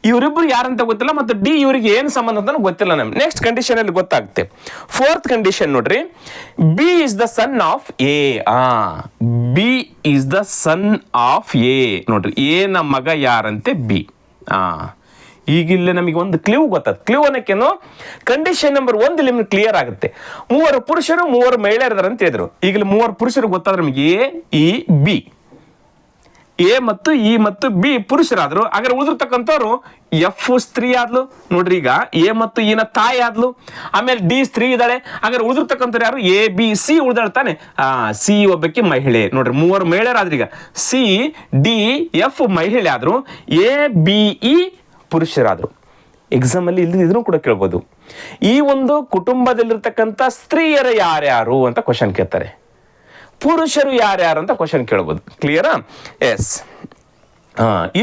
ಇವರಿಬ್ಬರು ಯಾರಂತ ಗೊತ್ತಿಲ್ಲ, ಮತ್ತು ಡಿ ಇವರಿಗೆ ಏನು ಸಂಬಂಧ ಅಂತ ಗೊತ್ತಿಲ್ಲ ನಮ್ಗೆ. ನೆಕ್ಸ್ಟ್ ಕಂಡೀಷನ್ ಅಲ್ಲಿ ಗೊತ್ತಾಗುತ್ತೆ. 4th ಕಂಡೀಷನ್ ನೋಡ್ರಿ, B is the son of A. B is the son of A. ನೋಡ್ರಿ, ಎ ನ ಮಗ ಯಾರಂತೆ? ಬಿ. ಈಗಿಲ್ಲ ನಮಗೆ ಒಂದು ಕ್ಲೂ ಗೊತ್ತಾಗ್ತದೆ. ಕ್ಲೂ ಅನ್ನೋಕ್ಕೇನು, ಕಂಡೀಷನ್ ನಂಬರ್ 1 ನಿಮ್ಗೆ ಕ್ಲಿಯರ್ ಆಗುತ್ತೆ. 3 ಪುರುಷರು 3 ಮಹಿಳೆಯರಿದ್ದಾರೆ ಅಂತ ಹೇಳಿದ್ರು. ಈಗಲೇ 3 ಪುರುಷರು ಗೊತ್ತಾದ್ರೆ ನಮಗೆ ಎ, ಇ, ಬಿ. ಎ ಮತ್ತು ಇ ಮತ್ತು ಬಿ ಪುರುಷರಾದ್ರು, ಹಾಗಾದ್ರೆ ಉಳಿದಿರ್ತಕ್ಕಂಥವ್ರು ಎಫ್ ಸ್ತ್ರೀ ಆದ್ಲು. ನೋಡ್ರಿ, ಈಗ ಎ ಮತ್ತು ಇ ನ ತಾಯಿ ಆದ್ಲು, ಆಮೇಲೆ ಡಿ ಸ್ತ್ರೀ ಇದ್ದಾಳೆ. ಹಾಗಾದ್ರೆ ಉಳಿದಿರ್ತಕ್ಕಂಥವ್ರು ಯಾರು? ಎ, ಬಿ, ಸಿ ಉಳಿದಾಳ್ತಾನೆ. ಸಿ ಒಬ್ಬಕ್ಕೆ ಮಹಿಳೆ. ನೋಡ್ರಿ, 3 ಮಹಿಳೆಯರಾದ್ರು. ಈಗ ಸಿ, ಡಿ, ಎಫ್ ಮಹಿಳೆ ಆದ್ರು, ಎ, ಬಿ, ಇ ಪುರುಷರಾದ್ರು. ಎಕ್ಸಾಮ್ ಅಲ್ಲಿ ಇದನ್ನು ಕೂಡ ಕೇಳ್ಬೋದು. ಈ ಒಂದು ಕುಟುಂಬದಲ್ಲಿರ್ತಕ್ಕಂಥ ಸ್ತ್ರೀಯರು ಯಾರ್ಯಾರು ಅಂತ ಕ್ವಶನ್ ಕೇಳ್ತಾರೆ, ಪುರುಷರು ಯಾರ್ಯಾರು ಅಂತ ಕ್ವಶನ್ ಕೇಳ್ಬೋದು. ಕ್ಲಿಯರಾ? ಎಸ್.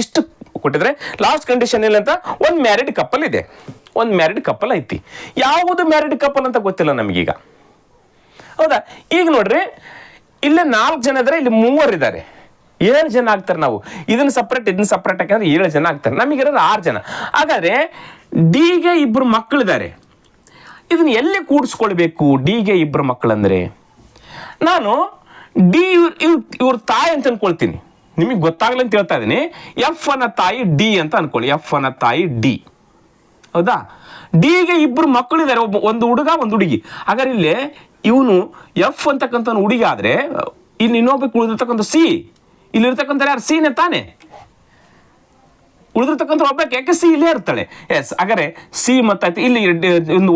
ಇಷ್ಟು ಕೊಟ್ಟಿದ್ರೆ ಲಾಸ್ಟ್ ಕಂಡೀಷನ್ ಇಲ್ಲ ಅಂತ, 1 ಮ್ಯಾರಿಡ್ ಕಪಲ್ ಇದೆ. 1 ಮ್ಯಾರಿಡ್ ಕಪಲ್ ಐತಿ. ಯಾವುದು ಮ್ಯಾರಿಡ್ ಕಪಲ್ ಅಂತ ಗೊತ್ತಿಲ್ಲ ನಮಗೀಗ. ಹೌದಾ, ಈಗ ನೋಡ್ರಿ, ಇಲ್ಲೇ 4 ಜನ ಇದ್ದಾರೆ, ಇಲ್ಲಿ 3 ಇದ್ದಾರೆ. 7 ಜನ ಆಗ್ತಾರೆ. ನಾವು ಇದನ್ನ ಸಪ್ರೇಟ್ ಯಾಕಂದ್ರೆ 7 ಜನ ಆಗ್ತಾರೆ. ನಮಗಿರೋದು 6 ಜನ. ಹಾಗಾದ್ರೆ ಡಿಗೆ 2 ಮಕ್ಕಳಿದ್ದಾರೆ. ಇದನ್ನ ಎಲ್ಲಿ ಕೂಡಿಸ್ಕೊಳ್ಬೇಕು? ಡಿಗೆ 2 ಮಕ್ಕಳಂದ್ರೆ ನಾನು ಡಿ ಇವ್ರ ತಾಯಿ ಅಂತ ಅನ್ಕೊಳ್ತೀನಿ. ನಿಮಗೆ ಗೊತ್ತಾಗ್ಲಿ ಅಂತ ಹೇಳ್ತಾ ಇದೀನಿ. ಎಫ್ ಅನ್ನ ತಾಯಿ ಡಿ ಅಂತ ಅನ್ಕೊಳ್ಳಿ. ಎಫ್ ಅನ್ನ ತಾಯಿ ಡಿ. ಹೌದಾ, ಡಿಗೆ 2 ಮಕ್ಕಳಿದ್ದಾರೆ, ಒಂದು ಹುಡುಗ ಒಂದು ಹುಡುಗಿ. ಹಾಗಾದ್ರೆ ಇಲ್ಲಿ ಇವನು ಎಫ್ ಅಂತಕ್ಕಂಥ ಹುಡುಗಿ ಆದ್ರೆ, ಇಲ್ಲಿ ಇನ್ನೊಬ್ಬಕ್ಕೆ ಉಳಿದಿರ್ತಕ್ಕಂಥ ಸಿ, ಇಲ್ಲಿರ್ತಕ್ಕಂಥ ಯಾರು? ಸಿನೇ ತಾನೆ. ಉಳಿದಿರ್ತಕ್ಕಂಥ ಒಬ್ಬಕ್ಕೆ, ಯಾಕೆ ಸಿ ಇಲ್ಲೇ ಇರ್ತಾಳೆ. ಎಸ್, ಹಾಗಾದ್ರೆ ಸಿ ಮತ್ತಾಯ್ತು. ಇಲ್ಲಿ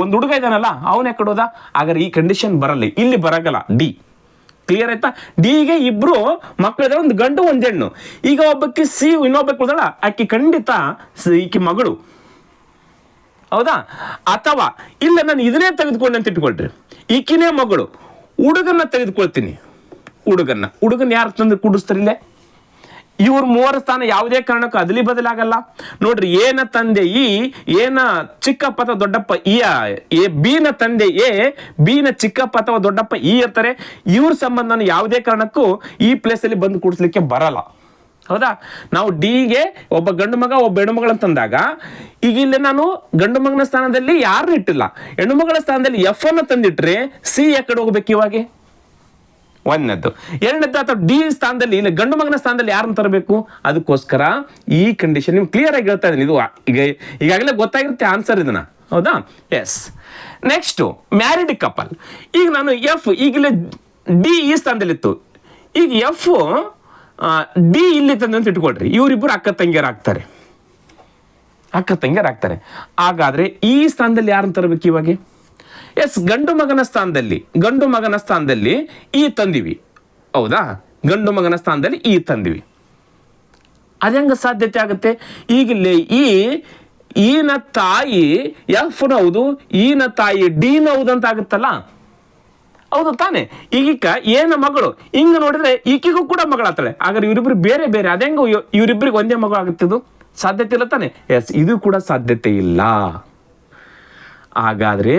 ಒಂದು ಹುಡುಗ ಇದ್ದಾನಲ್ಲ, ಅವನೇ ಕೊಡೋದಾ? ಹಾಗಾದ್ರೆ ಈ ಕಂಡೀಷನ್ ಬರಲ್ಲ, ಇಲ್ಲಿ ಬರಗಲ್ಲ. ಡಿ. ಕ್ಲಿಯರ್ ಆಯ್ತಾ? ಡಿಗೆ 2 ಮಕ್ಕಳಿದ್ರೆ, ಒಂದು ಗಂಡು ಒಂದು ಹೆಣ್ಣು. ಈಗ ಒಬ್ಬಕ್ಕೆ ಸಿ, ಇನ್ನೊಬ್ಬಕ್ಕೆ ಉಳಿದಳ, ಆಕಿ ಖಂಡಿತ ಈಕಿ ಮಗಳು. ಹೌದಾ? ಅಥವಾ ಇಲ್ಲ, ನಾನು ಇದನ್ನೇ ತೆಗೆದುಕೊಂಡೆ ಅಂತ ಇಟ್ಕೊಳ್ರಿ, ಈಕಿನೇ ಮಗಳು. ಹುಡುಗನ್ನ ತೆಗೆದುಕೊಳ್ತೀನಿ. ಹುಡುಗನ್ ಯಾರು ತಂದು ಕೂಡಿಸ್ತಾರೆ? ಇಲ್ಲೇ ಇವ್ರ 3 ಸ್ಥಾನ ಯಾವುದೇ ಕಾರಣಕ್ಕೂ ಅದಲಿ ಬದಲಾಗಲ್ಲ. ನೋಡ್ರಿ, ಏನ ತಂದೆ ಇ, ಏನ ಚಿಕ್ಕಪ್ಪ ಅಥವಾ ದೊಡ್ಡಪ್ಪ ಇ, ಬಿ ನ ತಂದೆ ಎ, ಬಿ ನ ಚಿಕ್ಕಪ್ಪ ಅಥವಾ ದೊಡ್ಡಪ್ಪ ಇ ಇರ್ತಾರೆ. ಇವ್ರ ಸಂಬಂಧನ ಯಾವುದೇ ಕಾರಣಕ್ಕೂ ಈ ಪ್ಲೇಸ್ ಅಲ್ಲಿ ಬಂದು ಕೂಡಿಸ್ಲಿಕ್ಕೆ ಬರಲ್ಲ. ಹೌದಾ? ನಾವು ಡಿಗೆ ಒಬ್ಬ ಗಂಡು ಮಗ ಒಬ್ಬ ಹೆಣ್ಣು ಮಗಳು ಅಂತಂದಾಗ ಈಗ ಇಲ್ಲಿ ನಾನು ಗಂಡು ಮಗನ ಸ್ಥಾನದಲ್ಲಿ ಯಾರು ಇಟ್ಟಿಲ್ಲ, ಹೆಣ್ಣು ಮಗಳ ಸ್ಥಾನದಲ್ಲಿ ಎಫ್ ಅನ್ನು ತಂದಿಟ್ರೆ ಸಿ ಯಾಕಡೆ ಹೋಗ್ಬೇಕು ಇವಾಗ? ಒಂದನೇದ್ದು. ಎರಡನೇದ್ದು ಅಥವಾ ಡಿ ಸ್ಥಾನದಲ್ಲಿ ಇಲ್ಲ ಗಂಡು ಮಗನ ಸ್ಥಾನದಲ್ಲಿ ಯಾರನ್ನು ತರಬೇಕು? ಅದಕ್ಕೋಸ್ಕರ ಈ ಕಂಡೀಷನ್ ನಿಮ್ಗೆ ಕ್ಲಿಯರ್ ಆಗಿ ಹೇಳ್ತಾ ಇದ್ದೀನಿ. ಇದು ಈಗಾಗಲೇ ಗೊತ್ತಾಗಿರುತ್ತೆ ಆನ್ಸರ್ ಇದನ್ನ, ಹೌದಾ? ಎಸ್. Next married couple. ಈಗ ನಾನು ಎಫ್ ಈಗಲೇ ಡಿ ಈ ಸ್ಥಾನದಲ್ಲಿತ್ತು, ಈಗ ಎಫ್ ಡಿ ಇಲ್ಲಿ ತಂದೆ ಅಂತ ಇಟ್ಕೊಳ್ರಿ, ಇವರಿಬ್ಬರು ಅಕ್ಕ ತಂಗಿಯರಾಗ್ತಾರೆ. ಹಾಗಾದ್ರೆ ಈ ಸ್ಥಾನದಲ್ಲಿ ಯಾರನ್ನು ತರಬೇಕು ಇವಾಗ? ಎಸ್, ಗಂಡು ಮಗನ ಸ್ಥಾನದಲ್ಲಿ ಈ ತಂದಿವಿ, ಹೌದಾ? ಗಂಡು ಮಗನ ಸ್ಥಾನದಲ್ಲಿ ಈ ತಂದಿವಿ. ಅದಂಗ ಸಾಧ್ಯತೆ ಆಗುತ್ತೆ? ಈಗಲೇ ಈನ ತಾಯಿ ಎಫ್ ನೌದು, ಈನ ತಾಯಿ ಡಿ ನೌದು ಅಂತ ಆಗುತ್ತಲ್ಲ, ಹೌದು ತಾನೆ? ಈಗೀಗ ಏನ ಮಗಳು ಹಿಂಗ ನೋಡಿದ್ರೆ ಈಕಿಗೂ ಕೂಡ ಮಗಳಾಗ್ತಾಳೆ. ಹಾಗಾದ್ರೆ ಇವರಿಬ್ರು ಬೇರೆ ಬೇರೆ, ಅದಂಗ ಇವರಿಬ್ರಿಗೆ ಒಂದೇ ಮಗಳು ಆಗುತ್ತಿದ್ದು? ಸಾಧ್ಯತೆ ಇಲ್ಲ ತಾನೆ? ಎಸ್, ಇದು ಕೂಡ ಸಾಧ್ಯತೆ ಇಲ್ಲ. ಹಾಗಾದ್ರೆ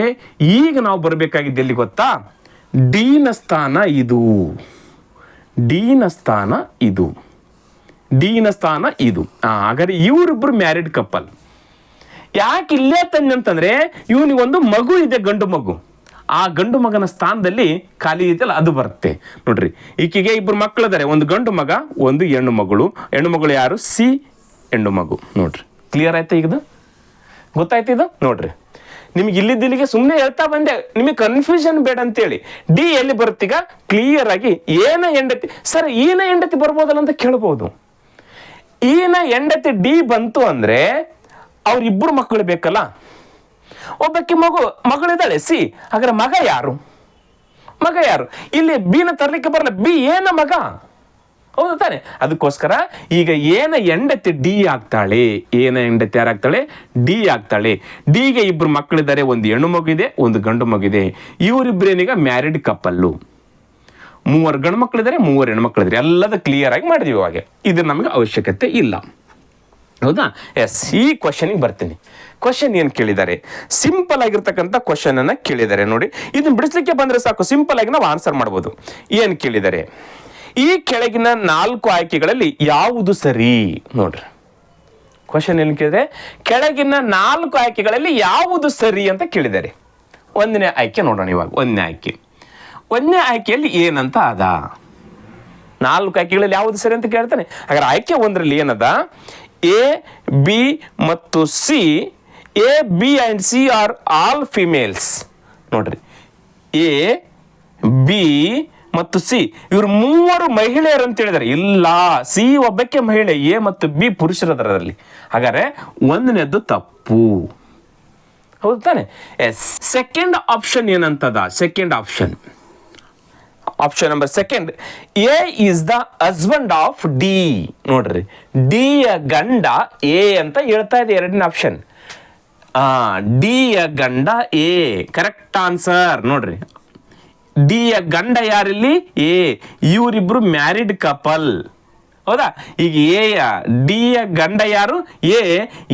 ಈಗ ನಾವು ಬರಬೇಕಾಗಿದ್ದು ಎಲ್ಲಿ ಗೊತ್ತಾ? ಡಿನ ಸ್ಥಾನ ಇದು. ಹಾಗಾದ್ರೆ ಇವರಿಬ್ರು ಮ್ಯಾರಿಡ್ ಕಪಲ್. ಯಾಕೆ ಇಲ್ಲೇ ತಂದೆ ಅಂತಂದ್ರೆ ಇವನಿಗೊಂದು ಮಗು ಇದೆ, ಗಂಡು ಮಗು. ಆ ಗಂಡು ಮಗನ ಸ್ಥಾನದಲ್ಲಿ ಖಾಲಿ ಇದೆಯಲ್ಲ ಅದು ಬರುತ್ತೆ ನೋಡ್ರಿ. ಈಕೆಗೆ ಇಬ್ಬರು ಮಕ್ಕಳಿದ್ದಾರೆ, ಒಂದು ಗಂಡು ಮಗ ಒಂದು ಹೆಣ್ಣು ಮಗಳು ಯಾರು? ಸಿ ಹೆಣ್ಣು ಮಗು. ನೋಡ್ರಿ, ಕ್ಲಿಯರ್ ಆಯ್ತಾ? ಈಗ ಗೊತ್ತಾಯ್ತು ಇದು? ನೋಡ್ರಿ, ನಿಮ್ಗೆ ಇಲ್ಲಿದ್ದಿಲ್ಲಿಗೆ ಸುಮ್ಮನೆ ಹೇಳ್ತಾ ಬಂದೆ, ನಿಮಗೆ ಕನ್ಫ್ಯೂಷನ್ ಬೇಡ ಅಂತೇಳಿ. ಡಿ ಎಲ್ಲಿ ಬರುತ್ತೀಗ ಕ್ಲಿಯರ್ ಆಗಿ ಏನ ಹೆಂಡತಿ. ಸರ್, ಈನ ಹೆಂಡತಿ ಬರ್ಬೋದಲ್ಲ ಅಂತ ಕೇಳ್ಬೋದು. ಈನ ಹೆಂಡತಿ ಡಿ ಬಂತು ಅಂದ್ರೆ ಅವ್ರಿಬ್ಬರು ಮಕ್ಕಳು ಬೇಕಲ್ಲ. ಒಬ್ಬಕ್ಕೆ ಮಗಳಿದ್ದಾಳೆ ಸಿ, ಹಾಗಾದ್ರೆ ಮಗ ಯಾರು? ಇಲ್ಲಿ ಬಿನ ತರ್ಲಿಕ್ಕೆ ಬರಲ್ಲ, ಬಿ ಏನ ಮಗ, ಹೌದು ತಾನೆ? ಅದಕ್ಕೋಸ್ಕರ ಈಗ ಏನ ಹೆಂಡತಿ ಡಿ ಆಗ್ತಾಳೆ. ಯಾರಾಗ್ತಾಳೆ? ಡಿ ಆಗ್ತಾಳೆ. ಡಿಗೆ ಇಬ್ರು ಮಕ್ಕಳಿದ್ದಾರೆ, ಒಂದು ಹೆಣ್ಣು ಮಗು ಇದೆ, ಒಂದು ಗಂಡು ಮಗು ಇದೆ. ಇವರಿಬ್ರೇನೀಗ ಮ್ಯಾರಿಡ್ ಕಪಲ್ಲು. 3 ಗಂಡು ಮಕ್ಕಳಿದ್ದಾರೆ, 3 ಹೆಣ್ಣು ಮಕ್ಕಳಿದ್ದಾರೆ. ಎಲ್ಲದ ಕ್ಲಿಯರ್ ಆಗಿ ಮಾಡಿದ್ವಿ. ಇವಾಗ ಇದು ನಮಗೆ ಅವಶ್ಯಕತೆ ಇಲ್ಲ, ಹೌದಾ? ಎಸ್, ಈ ಕ್ವಶನ್ಗೆ ಬರ್ತೀನಿ. ಕ್ವಶನ್ ಏನು ಕೇಳಿದ್ದಾರೆ? ಸಿಂಪಲ್ ಆಗಿರ್ತಕ್ಕಂಥ ಕ್ವಶನ್ ಅನ್ನ ಕೇಳಿದ್ದಾರೆ ನೋಡಿ. ಇದನ್ನ ಬಿಡಿಸ್ಲಿಕ್ಕೆ ಬಂದ್ರೆ ಸಾಕು, ಸಿಂಪಲ್ ಆಗಿ ನಾವು ಆನ್ಸರ್ ಮಾಡ್ಬೋದು. ಏನು ಕೇಳಿದ್ದಾರೆ? ಈ ಕೆಳಗಿನ 4 ಆಯ್ಕೆಗಳಲ್ಲಿ ಯಾವುದು ಸರಿ? ನೋಡ್ರಿ, ಕ್ವಶನ್ ಏನು ಕೇಳಿದ್ರೆ ಕೆಳಗಿನ 4 ಆಯ್ಕೆಗಳಲ್ಲಿ ಯಾವುದು ಸರಿ ಅಂತ ಕೇಳಿದ್ದಾರೆ. 1ನೇ ಆಯ್ಕೆ ನೋಡೋಣ. ಇವಾಗ 1ನೇ ಆಯ್ಕೆಯಲ್ಲಿ ಏನಂತ ಅದ? 4 ಆಯ್ಕೆಗಳಲ್ಲಿ ಯಾವುದು ಸರಿ ಅಂತ ಕೇಳ್ತಾನೆ. ಹಾಗಾದ್ರೆ ಆಯ್ಕೆ 1ರಲ್ಲಿ ಏನದ? ಎ, ಬಿ ಮತ್ತು C. A, B and C are all females. ನೋಡ್ರಿ, ಎ, ಬಿ ಮತ್ತು ಸಿ ಇವರು 3 ಮಹಿಳೆಯರು ಅಂತ ಹೇಳಿದ್ದಾರೆ. ಇಲ್ಲ, ಸಿ ಒಬ್ಬಕ್ಕೆ ಮಹಿಳೆ, ಎ ಮತ್ತು ಬಿ ಪುರುಷರದರಲ್ಲಿ. ಹಾಗಾದ್ರೆ 1ನೇದ್ದು ತಪ್ಪು, ಹೌದು ತಾನೆ? ಎಸ್. ಸೆಕೆಂಡ್ ಆಪ್ಷನ್ ಏನಂತದ? Option number 2, A is the husband of D. ನೋಡ್ರಿ, ಡಿ ಯ ಗಂಡ ಎ ಅಂತ ಹೇಳ್ತಾ ಇದೆ 2ನೇ ಆಪ್ಷನ್. ಡಿ ಯ ಗಂಡ ಎ, ಕರೆಕ್ಟ್ ಆನ್ಸರ್. ನೋಡ್ರಿ, ಡಿ ಯ ಗಂಡ ಯಾರಿಲ್ಲಿ? ಎ. ಇವರಿಬ್ರು ಮ್ಯಾರಿಡ್ ಕಪಲ್, ಹೌದಾ? ಈಗ ಡಿ ಯ ಗಂಡ ಯಾರು? ಎ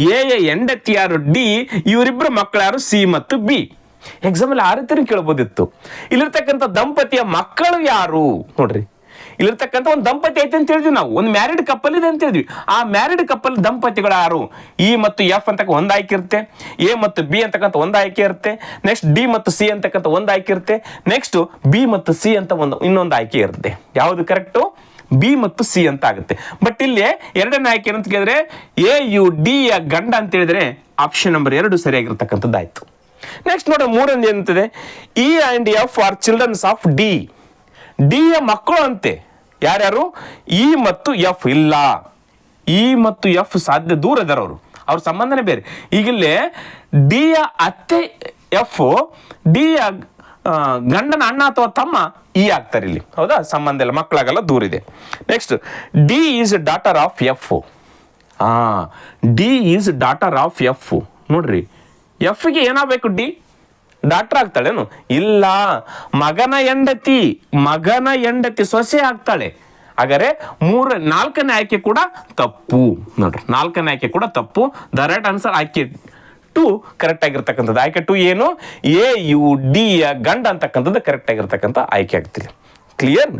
ಯ ಹೆಂಡತಿ ಯಾರು? ಡಿ. ಇವರಿಬ್ರು ಮಕ್ಕಳು ಯಾರು? ಸಿ ಮತ್ತು ಬಿ. ಎಕ್ಸಾಮ್ ಅಲ್ಲಿ ಆ ರೀತಿ ಕೇಳಬಹುದಿತ್ತು. ಇಲ್ಲಿರ್ತಕ್ಕಂಥ ದಂಪತಿಯ ಮಕ್ಕಳು ಯಾರು? ನೋಡ್ರಿ, ಇಲ್ಲಿರ್ತಕ್ಕಂಥ ಒಂದು ದಂಪತಿ ಐತೆ ಅಂತ ಹೇಳಿದ್ವಿ ನಾವು, ಒಂದು ಮ್ಯಾರಿಡ್ ಕಪಲ್ ಇದೆ ಅಂತ ಹೇಳಿದ್ವಿ. ಆ ಮ್ಯಾರಿಡ್ ಕಪಲ್ ದಂಪತಿಗಳು ಯಾರು? ಇ ಮತ್ತು ಎಫ್ ಅಂತಕ್ಕ ಒಂದು ಆಯ್ಕೆ ಇರುತ್ತೆ, ಎ ಮತ್ತು ಬಿ ಅಂತಕ್ಕಂಥ ಒಂದು ಆಯ್ಕೆ ಇರುತ್ತೆ, ನೆಕ್ಸ್ಟ್ ಡಿ ಮತ್ತು ಸಿ ಅಂತಕ್ಕಂಥ ಒಂದು ಆಯ್ಕೆ ಇರುತ್ತೆ, ನೆಕ್ಸ್ಟ್ ಬಿ ಮತ್ತು ಸಿ ಅಂತ ಇನ್ನೊಂದು ಆಯ್ಕೆ ಇರುತ್ತೆ. ಯಾವುದು ಕರೆಕ್ಟು? ಬಿ ಮತ್ತು ಸಿ ಅಂತ ಆಗುತ್ತೆ. ಬಟ್ ಇಲ್ಲಿ 2ನೇ ಆಯ್ಕೆ ಏನಂತ ಕೇಳಿದ್ರೆ ಎ ಯು ಡಿ ಯ ಗಂಡ ಅಂತ ಹೇಳಿದ್ರೆ ಆಪ್ಷನ್ ನಂಬರ್ 2 ಸರಿಯಾಗಿರ್ತಕ್ಕಂಥದ್ದಾಯ್ತು. ನೆಕ್ಸ್ಟ್ ನೋಡ್ರಿ, 3ನೇದು ಏನಂತಿದೆ? E and F are childrens of D. D ಯ ಮಕ್ಕಳು ಅಂತೆ. ಯಾರ್ಯಾರು? ಇ ಮತ್ತು ಎಫ್. ಇಲ್ಲ, ಇ ಮತ್ತು ಎಫ್ ಸಾಧ್ಯ ದೂರ ಇದಾರೆ, ಅವ್ರ ಸಂಬಂಧನೇ ಬೇರೆ. ಈಗಿಲ್ಲೇ ಡಿ ಯ ಅತ್ತೆ ಎಫ್, ಡಿ ಯ ಗಂಡನ ಅಣ್ಣ ಅಥವಾ ತಮ್ಮ ಇ ಆಗ್ತಾರೆ ಇಲ್ಲಿ, ಹೌದಾ? ಸಂಬಂಧ ಇಲ್ಲ, ಮಕ್ಕಳಾಗಲ್ಲ, ದೂರ ಇದೆ. Next, D is daughter of F. D is daughter of F. ನೋಡ್ರಿ, ಎಫ್ಗೆ ಏನಾಗಬೇಕು? ಡಿ ಡಾಕ್ಟರ್ ಆಗ್ತಾಳೇನು? ಇಲ್ಲ, ಮಗನ ಹೆಂಡತಿ ಸೊಸೆ ಆಗ್ತಾಳೆ. ಹಾಗಾದ್ರೆ 4ನೇ ಆಯ್ಕೆ ಕೂಡ ತಪ್ಪು. ನೋಡ್ರಿ, 4ನೇ ಆಯ್ಕೆ ಕೂಡ ತಪ್ಪು. ದ ರೈಟ್ ಆನ್ಸರ್ ಆಯ್ಕೆ 2 ಕರೆಕ್ಟ್ ಆಗಿರ್ತಕ್ಕಂಥದ್ದು. ಆಯ್ಕೆ 2 ಏನು? ಎ ಯು ಡಿ ಯ ಗಂಡ ಅಂತಕ್ಕಂಥದ್ದು ಕರೆಕ್ಟ್ ಆಗಿರ್ತಕ್ಕಂಥ ಆಯ್ಕೆ ಆಗ್ತಿಲ್ಲ. Clear?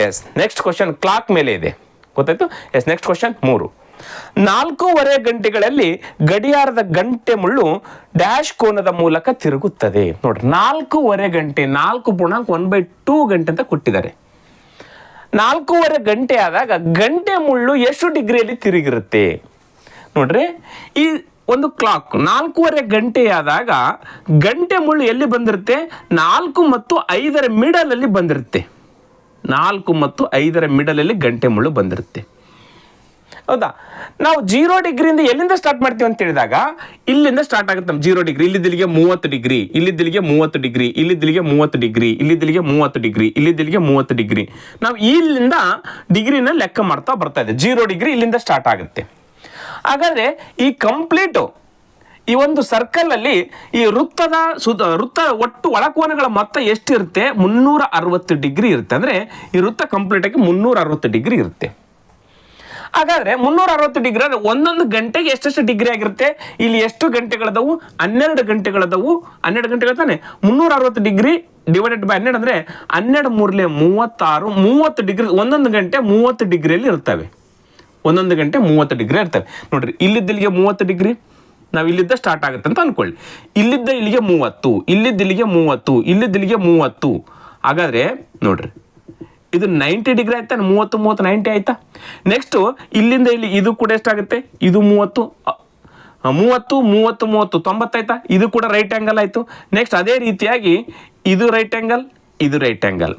Yes. Next question clock ಮೇಲೆ ಇದೆ, ಗೊತ್ತಾಯ್ತು. S, next question 3. 4.5 ಗಂಟೆಗಳಲ್ಲಿ ಗಡಿಯಾರದ ಗಂಟೆ ಮುಳ್ಳು ಡ್ಯಾಶ್ ಕೋನದ ಮೂಲಕ ತಿರುಗುತ್ತದೆ. ನೋಡ್ರಿ, 4.5 ಗಂಟೆ, 4.1/2 ಗಂಟೆ ಅಂತ ಕೊಟ್ಟಿದ್ದಾರೆ. 4.5 ಗಂಟೆ ಆದಾಗ ಗಂಟೆ ಮುಳ್ಳು ಎಷ್ಟು ಡಿಗ್ರಿಯಲ್ಲಿ ತಿರುಗಿರುತ್ತೆ ನೋಡ್ರಿ. ಈ ಒಂದು ಕ್ಲಾಕ್ 4.5 ಗಂಟೆ ಆದಾಗ ಗಂಟೆ ಮುಳ್ಳು ಎಲ್ಲಿ ಬಂದಿರುತ್ತೆ? 4 ಮತ್ತು 5ರ ಮಿಡಲಲ್ಲಿ ಬಂದಿರುತ್ತೆ. 4 ಮತ್ತು 5ರ ಮಿಡಲಲ್ಲಿ ಗಂಟೆ ಮುಳ್ಳು ಬಂದಿರುತ್ತೆ. ಹೌದಾ? ನಾವು 0 ಡಿಗ್ರಿಯಿಂದ ಎಲ್ಲಿಂದ ಸ್ಟಾರ್ಟ್ ಮಾಡ್ತೀವಿ ಅಂತ ಹೇಳಿದಾಗ ಇಲ್ಲಿಂದ ಸ್ಟಾರ್ಟ್ ಆಗುತ್ತೆ. ನಮ್ಮ 0 ಡಿಗ್ರಿ ಇಲ್ಲಿದ್ದಿಲ್ಲಿಗೆ 30 ಡಿಗ್ರಿ, ಇಲ್ಲಿದ್ದಿಲ್ಲಿಗೆ 30 ಡಿಗ್ರಿ, ಇಲ್ಲಿದ್ದಿಲ್ಲಿಗೆ 30 ಡಿಗ್ರಿ, ಇಲ್ಲಿದ್ದಿಲ್ಲಿಗೆ 30 ಡಿಗ್ರಿ, ಇಲ್ಲಿದ್ದಿಲ್ಲಿಗೆ 30 ಡಿಗ್ರಿ. ನಾವು ಇಲ್ಲಿಂದ ಡಿಗ್ರಿನ ಲೆಕ್ಕ ಮಾಡ್ತಾ ಬರ್ತಾ ಇದೆ. 0 ಡಿಗ್ರಿ ಇಲ್ಲಿಂದ ಸ್ಟಾರ್ಟ್ ಆಗುತ್ತೆ. ಹಾಗಾದ್ರೆ ಈ ಕಂಪ್ಲೀಟು ಈ ಒಂದು ಸರ್ಕಲ್ ಅಲ್ಲಿ ಈ ವೃತ್ತ ಒಟ್ಟು ಒಳಕೋನಗಳ ಮೊತ್ತ ಎಷ್ಟಿರುತ್ತೆ? 360 ಡಿಗ್ರಿ ಇರುತ್ತೆ. ಅಂದ್ರೆ ಈ ವೃತ್ತ ಕಂಪ್ಲೀಟ್ ಆಗಿ 360 ಡಿಗ್ರಿ ಇರುತ್ತೆ. ಹಾಗಾದ್ರೆ 360 ಡಿಗ್ರಿ ಅಂದ್ರೆ ಒಂದೊಂದು ಗಂಟೆಗೆ ಎಷ್ಟೆಷ್ಟು ಡಿಗ್ರಿ ಆಗಿರುತ್ತೆ? ಇಲ್ಲಿ ಎಷ್ಟು ಗಂಟೆಗಳದವು? 12 ಗಂಟೆಗಳದವು. 12 ಗಂಟೆಗಳು ತಾನೆ. 360 ಡಿಗ್ರಿ ಡಿವೈಡೆಡ್ ಬೈ 12 ಅಂದ್ರೆ 12 3 36, 30 ಡಿಗ್ರಿ. ಒಂದೊಂದು ಗಂಟೆ 30 ಡಿಗ್ರಿಯಲ್ಲಿ ಇರ್ತವೆ. ಒಂದೊಂದು ಗಂಟೆ 30 ಡಿಗ್ರಿ ಇರ್ತವೆ. ನೋಡ್ರಿ, ಇಲ್ಲಿದ್ದಿಲ್ಲಿಗೆ 30 ಡಿಗ್ರಿ, ನಾವು ಇಲ್ಲಿದ್ದ ಸ್ಟಾರ್ಟ್ ಆಗುತ್ತೆ ಅಂತ ಅನ್ಕೊಳ್ಳಿ. ಇಲ್ಲಿದ್ದ ಇಲ್ಲಿಗೆ 30, ಇಲ್ಲಿದ್ದಿಲ್ಲಿಗೆ 30, ಇಲ್ಲಿದ್ದಿಲ್ಲಿಗೆ 30. ಹಾಗಾದ್ರೆ ನೋಡ್ರಿ, ಇದು 90 ಡಿಗ್ರಿ ಆಯ್ತಾ? 30 30 90 ಆಯ್ತಾ? ನೆಕ್ಸ್ಟ್ ಇಲ್ಲಿಂದ ಇಲ್ಲಿ ಇದು ಕೂಡ ಎಷ್ಟಾಗುತ್ತೆ? ಇದು 30 30 30 30 90 ಆಯ್ತಾ? ಇದು ಕೂಡ ರೈಟ್ ಆ್ಯಂಗಲ್ ಆಯಿತು. ನೆಕ್ಸ್ಟ್ ಅದೇ ರೀತಿಯಾಗಿ ಇದು ರೈಟ್ ಆ್ಯಂಗಲ್, ಇದು ರೈಟ್ ಆ್ಯಂಗಲ್.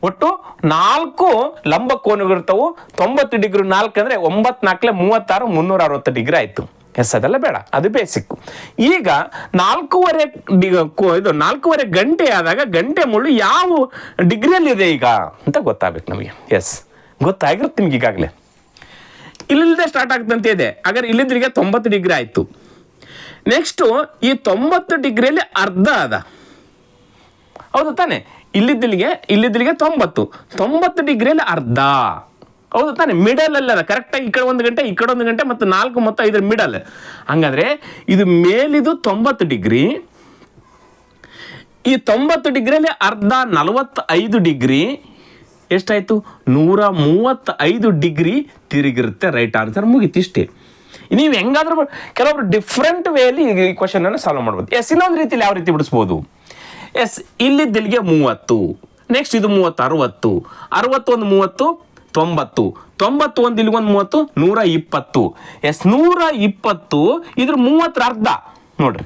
ಒಟ್ಟು 4 ಲಂಬ ಕೋನಗಳಿರ್ತವು. 90 ಡಿಗ್ರಿ 4 ಅಂದರೆ 9 4 36, 360 ಡಿಗ್ರಿ ಆಯಿತು. ಎಸ್, ಅದೆಲ್ಲ ಬೇಡ, ಅದು ಬೇಸಿಕ್. ಈಗ 4.5 ಗಂಟೆ ಆದಾಗ ಗಂಟೆ ಮುಳ್ಳು ಯಾವ ಡಿಗ್ರಿಯಲ್ಲಿದೆ ಈಗ ಅಂತ ಗೊತ್ತಾಗಬೇಕು ನಮಗೆ. ಎಸ್, ಗೊತ್ತಾಗಿರುತ್ತೆ ನಿಮ್ಗೆ ಈಗಾಗಲೇ. ಇಲ್ಲಿಂದ ಸ್ಟಾರ್ಟ್ ಆಗ್ತಂತೆ ಇದೆ. ಹಾಗಾದ್ರೆ ಇಲ್ಲಿದ್ರಿಗೆ 90 ಡಿಗ್ರಿ ಆಯಿತು. ನೆಕ್ಸ್ಟು ಈ 90 ಡಿಗ್ರಿಯಲ್ಲಿ ಅರ್ಧ ಅದ, ಹೌದು ತಾನೆ? ಇಲ್ಲಿದ್ದಿಲ್ಲಿಗೆ 90 ಡಿಗ್ರಿಯಲ್ಲಿ ಅರ್ಧ, ಹೌದು ತಾನೆ? ಮಿಡಲ್ ಅಲ್ಲ, ಕರೆಕ್ಟಾಗಿ ಈ ಕಡೆ 1 ಗಂಟೆ, ಈ ಕಡೆ 1 ಗಂಟೆ, ಮತ್ತು 4 ಮತ್ತು 5 ಮಿಡಲ್. ಹಂಗಾದ್ರೆ ಇದು ಮೇಲಿದು 90 ಡಿಗ್ರಿ, ಈ 90 ಡಿಗ್ರಿಯಲ್ಲಿ ಅರ್ಧ 45 ಡಿಗ್ರಿ ಎಷ್ಟಾಯ್ತು? 135 ಡಿಗ್ರಿ ತಿರುಗಿರುತ್ತೆ. ರೈಟ್ ಆನ್ಸರ್, ಮುಗೀತು. ಇಷ್ಟೇ. ನೀವು ಹೆಂಗಾದ್ರೂ ಕೆಲವೊಬ್ರು ಡಿಫ್ರೆಂಟ್ ವೇಲಿ ಈ ಕ್ವಶನ್ ಅನ್ನು ಸಾಲ್ವ್ ಮಾಡ್ಬೋದು. ಎಸ್, ಇನ್ನೊಂದು ರೀತಿಯಲ್ಲಿ ಯಾವ ರೀತಿ ಬಿಡಿಸ್ಬೋದು? ಎಸ್, ಇಲ್ಲಿದ್ದಿಲ್ಲಿಗೆ 30, ನೆಕ್ಸ್ಟ್ ಇದು 30 60, 61 30 90, 91 ಇಲ್ಲಿಗೊಂದು 30 120. ಎಸ್, 120 ಇದ್ರ 30 ಅರ್ಧ ನೋಡ್ರಿ,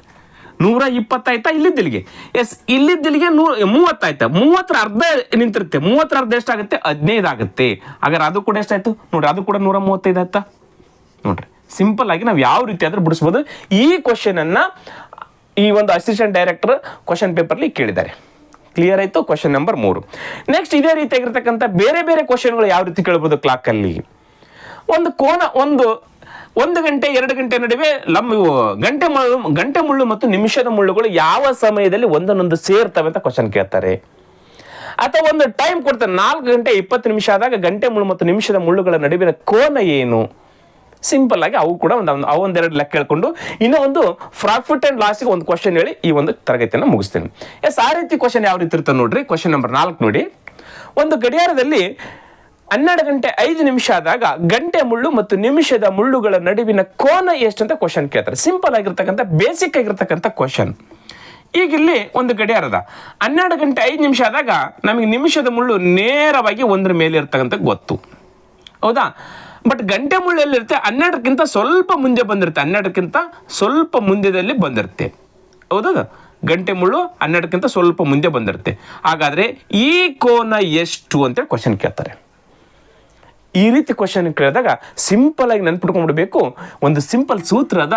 120 ಆಯ್ತಾ ಇಲ್ಲಿದ್ದಿಲ್ಲಿಗೆ? ಎಸ್, ಇಲ್ಲಿದ್ದಿಲ್ಲಿಗೆ 30 ಆಯ್ತಾ? 30 ಅರ್ಧ ನಿಂತಿರುತ್ತೆ. 30 ಅರ್ಧ ಎಷ್ಟಾಗುತ್ತೆ? 15 ಆಗುತ್ತೆ. ಹಾಗಾದ್ರೆ ಅದು ಕೂಡ ಎಷ್ಟಾಯ್ತು ನೋಡ್ರಿ? ಅದು ಕೂಡ 135 ಆಯ್ತಾ? ನೋಡ್ರಿ, ಸಿಂಪಲ್ ಆಗಿ ನಾವು ಯಾವ ರೀತಿ ಆದ್ರೂ ಬಿಡಿಸ್ಬೋದು. ಈ ಕ್ವಶನ್ ಅನ್ನ ಈ ಒಂದು ಅಸಿಸ್ಟೆಂಟ್ ಡೈರೆಕ್ಟರ್ ಕ್ವಶನ್ ಪೇಪರ್ಲಿ ಕೇಳಿದ್ದಾರೆ. ಕ್ಲಿಯರ್ ಆಯ್ತು? Question number 3. ನೆಕ್ಸ್ಟ್ ಇದೇ ರೀತಿಯಾಗಿರ್ತಕ್ಕಂಥ ಬೇರೆ ಬೇರೆ ಕ್ವಶನ್ಗಳು ಯಾವ ರೀತಿ ಕೇಳ್ಬೋದು ಕ್ಲಾಕಲ್ಲಿ? ಒಂದು ಕೋನ, ಒಂದು ಗಂಟೆ 2 ಗಂಟೆ ನಡುವೆ ಗಂಟೆ ಮುಳ್ಳು ಮತ್ತು ನಿಮಿಷದ ಮುಳ್ಳುಗಳು ಯಾವ ಸಮಯದಲ್ಲಿ ಒಂದನ್ನೊಂದು ಸೇರ್ತವೆ ಅಂತ ಕ್ವಶನ್ ಕೇಳ್ತಾರೆ. ಅಥವಾ ಒಂದು ಟೈಮ್ ಕೊಡ್ತಾರೆ, 4 ಗಂಟೆ 20 ನಿಮಿಷ ಆದಾಗ ಗಂಟೆ ಮುಳ್ಳು ಮತ್ತು ನಿಮಿಷದ ಮುಳ್ಳುಗಳ ನಡುವಿನ ಕೋನ ಏನು? ಸಿಂಪಲ್ ಆಗಿ ಅವು ಕೂಡ ಒಂದೆರಡು ಲೆಕ್ಕ ಹೇಳ್ಕೊಂಡು ಇನ್ನೂ ಒಂದು ಪ್ರಾಫಿಟ್ ಅಂಡ್ ಲಾಸ್ಗೆ ಒಂದು ಕ್ವಶನ್ ಹೇಳಿ ಈ ಒಂದು ತರಗತಿಯನ್ನು ಮುಗಿಸ್ತೇನೆ. ಎಸ್, ಆ ರೀತಿ ಕ್ವಶನ್ ಯಾವ ರೀತಿ ಇರ್ತದೆ ನೋಡ್ರಿ. ಕ್ವಶನ್ ನಂಬರ್ 4 ನೋಡಿ. ಒಂದು ಗಡಿಯಾರದಲ್ಲಿ 12 ಗಂಟೆ 5 ನಿಮಿಷ ಆದಾಗ ಗಂಟೆ ಮುಳ್ಳು ಮತ್ತು ನಿಮಿಷದ ಮುಳ್ಳುಗಳ ನಡುವಿನ ಕೋನ ಎಷ್ಟು ಅಂತ ಕ್ವಶನ್ ಕೇಳ್ತಾರೆ. ಸಿಂಪಲ್ ಆಗಿರ್ತಕ್ಕಂಥ ಬೇಸಿಕ್ ಆಗಿರ್ತಕ್ಕಂಥ ಕ್ವಶನ್. ಈಗ ಇಲ್ಲಿ ಒಂದು ಗಡಿಯಾರದ 12 ಗಂಟೆ 5 ನಿಮಿಷ ಆದಾಗ ನಮಗೆ ನಿಮಿಷದ ಮುಳ್ಳು ನೇರವಾಗಿ ಒಂದ್ರ ಮೇಲೆ ಇರ್ತಕ್ಕಂಥ ಗೊತ್ತು, ಹೌದಾ? ಬಟ್ ಗಂಟೆ ಮುಳ್ಳು ಎಲ್ಲಿರುತ್ತೆ? 12ಕ್ಕಿಂತ ಸ್ವಲ್ಪ ಮುಂದೆ ಬಂದಿರುತ್ತೆ. 12ಕ್ಕಿಂತ ಸ್ವಲ್ಪ ಮುಂದೆದಲ್ಲಿ ಬಂದಿರುತ್ತೆ, ಹೌದಾ? ಗಂಟೆ ಮುಳ್ಳು 12ಕ್ಕಿಂತ ಸ್ವಲ್ಪ ಮುಂದೆ ಬಂದಿರುತ್ತೆ. ಹಾಗಾದ್ರೆ ಈ ಕೋನ ಎಷ್ಟು ಅಂತೇಳಿ ಕ್ವಶನ್ ಕೇಳ್ತಾರೆ. ಈ ರೀತಿ ಕ್ವಶನ್ ಕೇಳಿದಾಗ ಸಿಂಪಲ್ ಆಗಿ ನೆನ್ಪಿಟ್ಕೊಂಡ್ಬಿಡ್ಬೇಕು. ಒಂದು ಸಿಂಪಲ್ ಸೂತ್ರ ಅದ,